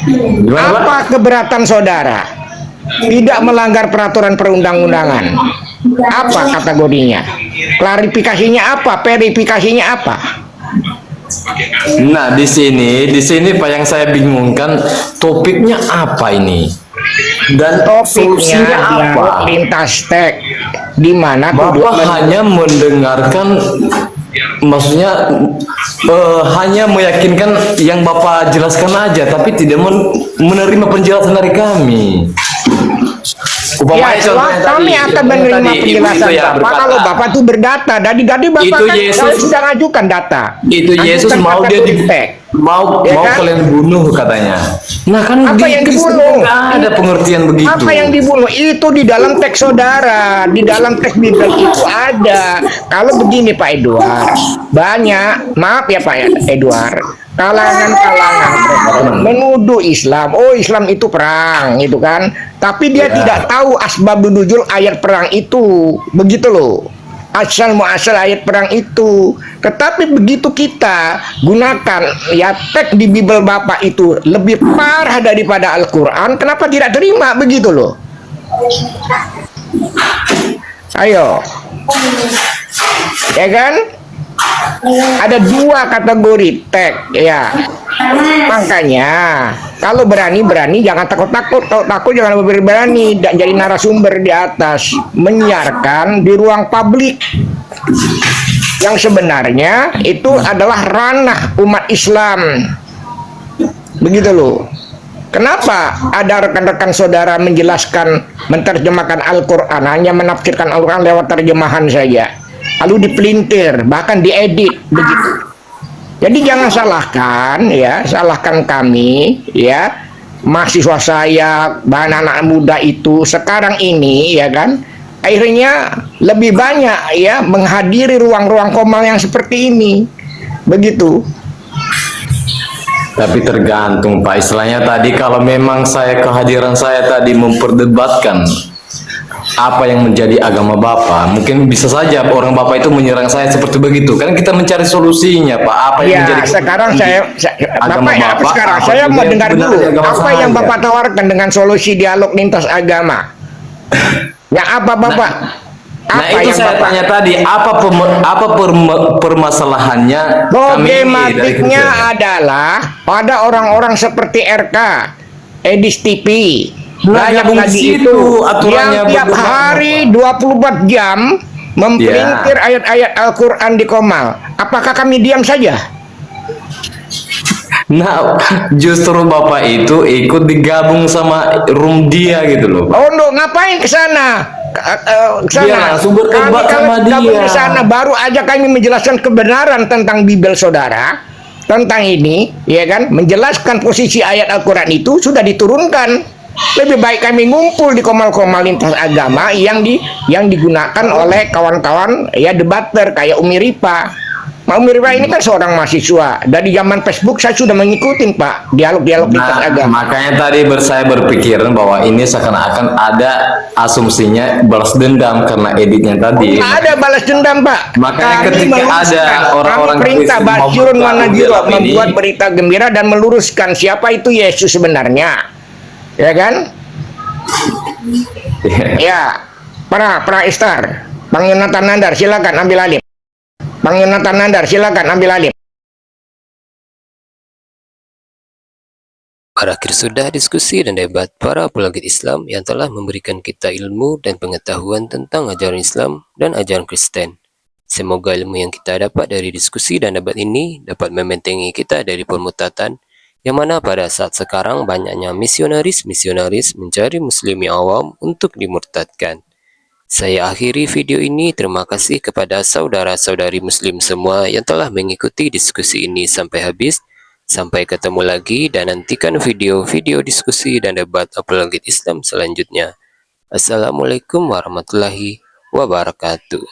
Gimana, Pak? Apa keberatan saudara? Tidak melanggar peraturan perundang-undangan. Apa kategorinya? Klarifikasinya apa? Verifikasinya apa? Nah, di sini Pak yang saya bingungkan topiknya apa ini? Dan Topiknya solusinya apa? dialog lintas teks di mana Bapak hanya mendengarkan, maksudnya hanya meyakinkan yang Bapak jelaskan aja, tapi tidak menerima penjelasan dari kami. Umpamanya Ya, contohnya kami tadi, akan menerima tadi, ibu penjelasan itu yang Bapak berkata, kalau Bapak itu berdata. Dari Bapak Itu kan Yesus- sudah ngajukan data. itu Yesus Ajukan mau kata dia di, feedback. mau Ya mau kan? kalian bunuh katanya. Nah kan Apa di yang Kristen dibunuh? nggak ada pengertian begitu. Apa yang dibunuh itu di dalam teks saudara, di dalam teks Bible itu ada. Kalau begini Pak Edward, banyak, maaf ya Pak Edward, kalangan-kalangan menuduh Islam. Oh, Islam itu perang, gitu kan? Tapi dia tidak tahu asbabun nuzul ayat perang itu, begitu loh. Asal muasal ayat perang itu. Tetapi begitu kita gunakan ya teks di Bible Bapak itu lebih parah daripada Al-Quran, kenapa tidak terima begitu loh? Ayo, ya kan? Ada dua kategori teks, ya. Makanya kalau berani jangan takut-takut, kalau takut jangan berani dan jadi narasumber di atas, menyiarkan di ruang publik yang sebenarnya itu adalah ranah umat Islam, begitu loh. Kenapa ada rekan-rekan saudara menjelaskan, menerjemahkan Al-Quran, hanya menafsirkan Al-Quran lewat terjemahan saja, lalu dipelintir, bahkan diedit, begitu. Jadi jangan salahkan ya, salahkan kami ya, mahasiswa saya, anak-anak muda itu sekarang ini ya kan, akhirnya lebih banyak ya menghadiri ruang-ruang komal yang seperti ini, begitu. Tapi tergantung Pak, istilahnya tadi kalau memang kehadiran saya tadi memperdebatkan apa yang menjadi agama Bapak, mungkin bisa saja orang Bapak itu menyerang saya seperti begitu. Kan kita mencari solusinya Pak, apa yang Ya, menjadi sekarang agama Bapak, sekarang apa saya juga mau yang dengar benar dulu di agama apa yang saya. Bapak tawarkan dengan solusi dialog lintas agama. Ya apa Bapak? Nah itu saya tanya tadi, apa permasalahannya kami dari Problematiknya Kristen? adalah pada orang-orang seperti RK, Edis TV, Nah, banyak gabung lagi situ, itu aturannya yang tiap bagaimana, hari 24 jam mempelintir Ya. ayat-ayat Al-Quran di Komal. Apakah kami diam saja? Nah, justru Bapak itu ikut digabung sama room dia gitu loh. Oh, no, ngapain ke sana? Dia langsung berdebat sama gabung dia. di sana, baru aja kami menjelaskan kebenaran tentang Bible saudara, tentang ini, ya kan? Menjelaskan posisi ayat Al-Quran itu sudah diturunkan. Lebih baik kami ngumpul di komal-komal lintas agama yang digunakan oleh kawan-kawan ya debater kayak Umi Ripa. Umi Ripa ini kan seorang mahasiswa. Dari zaman Facebook saya sudah mengikuti Pak dialog-dialog lintas agama. Makanya tadi saya berpikir bahwa ini seakan-akan ada asumsinya balas dendam karena editnya tadi. Nggak ada balas dendam Pak. Makanya Kami ketika meluruskan. ada orang-orang kami perintah Kristen mau Basyirun bergabung Wanajiro dalam ini, membuat berita gembira dan meluruskan siapa itu Yesus sebenarnya, ya kan? Ya, para Istar, Bang Yonatan Nandar silakan ambil alih. Bang Yonatan Nandar silakan ambil alih. Berakhir sudah diskusi dan debat para apologet Islam yang telah memberikan kita ilmu dan pengetahuan tentang ajaran Islam dan ajaran Kristen. Semoga ilmu yang kita dapat dari diskusi dan debat ini dapat membentengi kita dari permutatan, yang mana pada saat sekarang banyaknya misionaris-misionaris mencari muslimi awam untuk dimurtadkan. Saya akhiri video ini. Terima kasih kepada saudara-saudari muslim semua yang telah mengikuti diskusi ini sampai habis. Sampai ketemu lagi dan nantikan video-video diskusi dan debat apologet Islam selanjutnya. Assalamualaikum warahmatullahi wabarakatuh.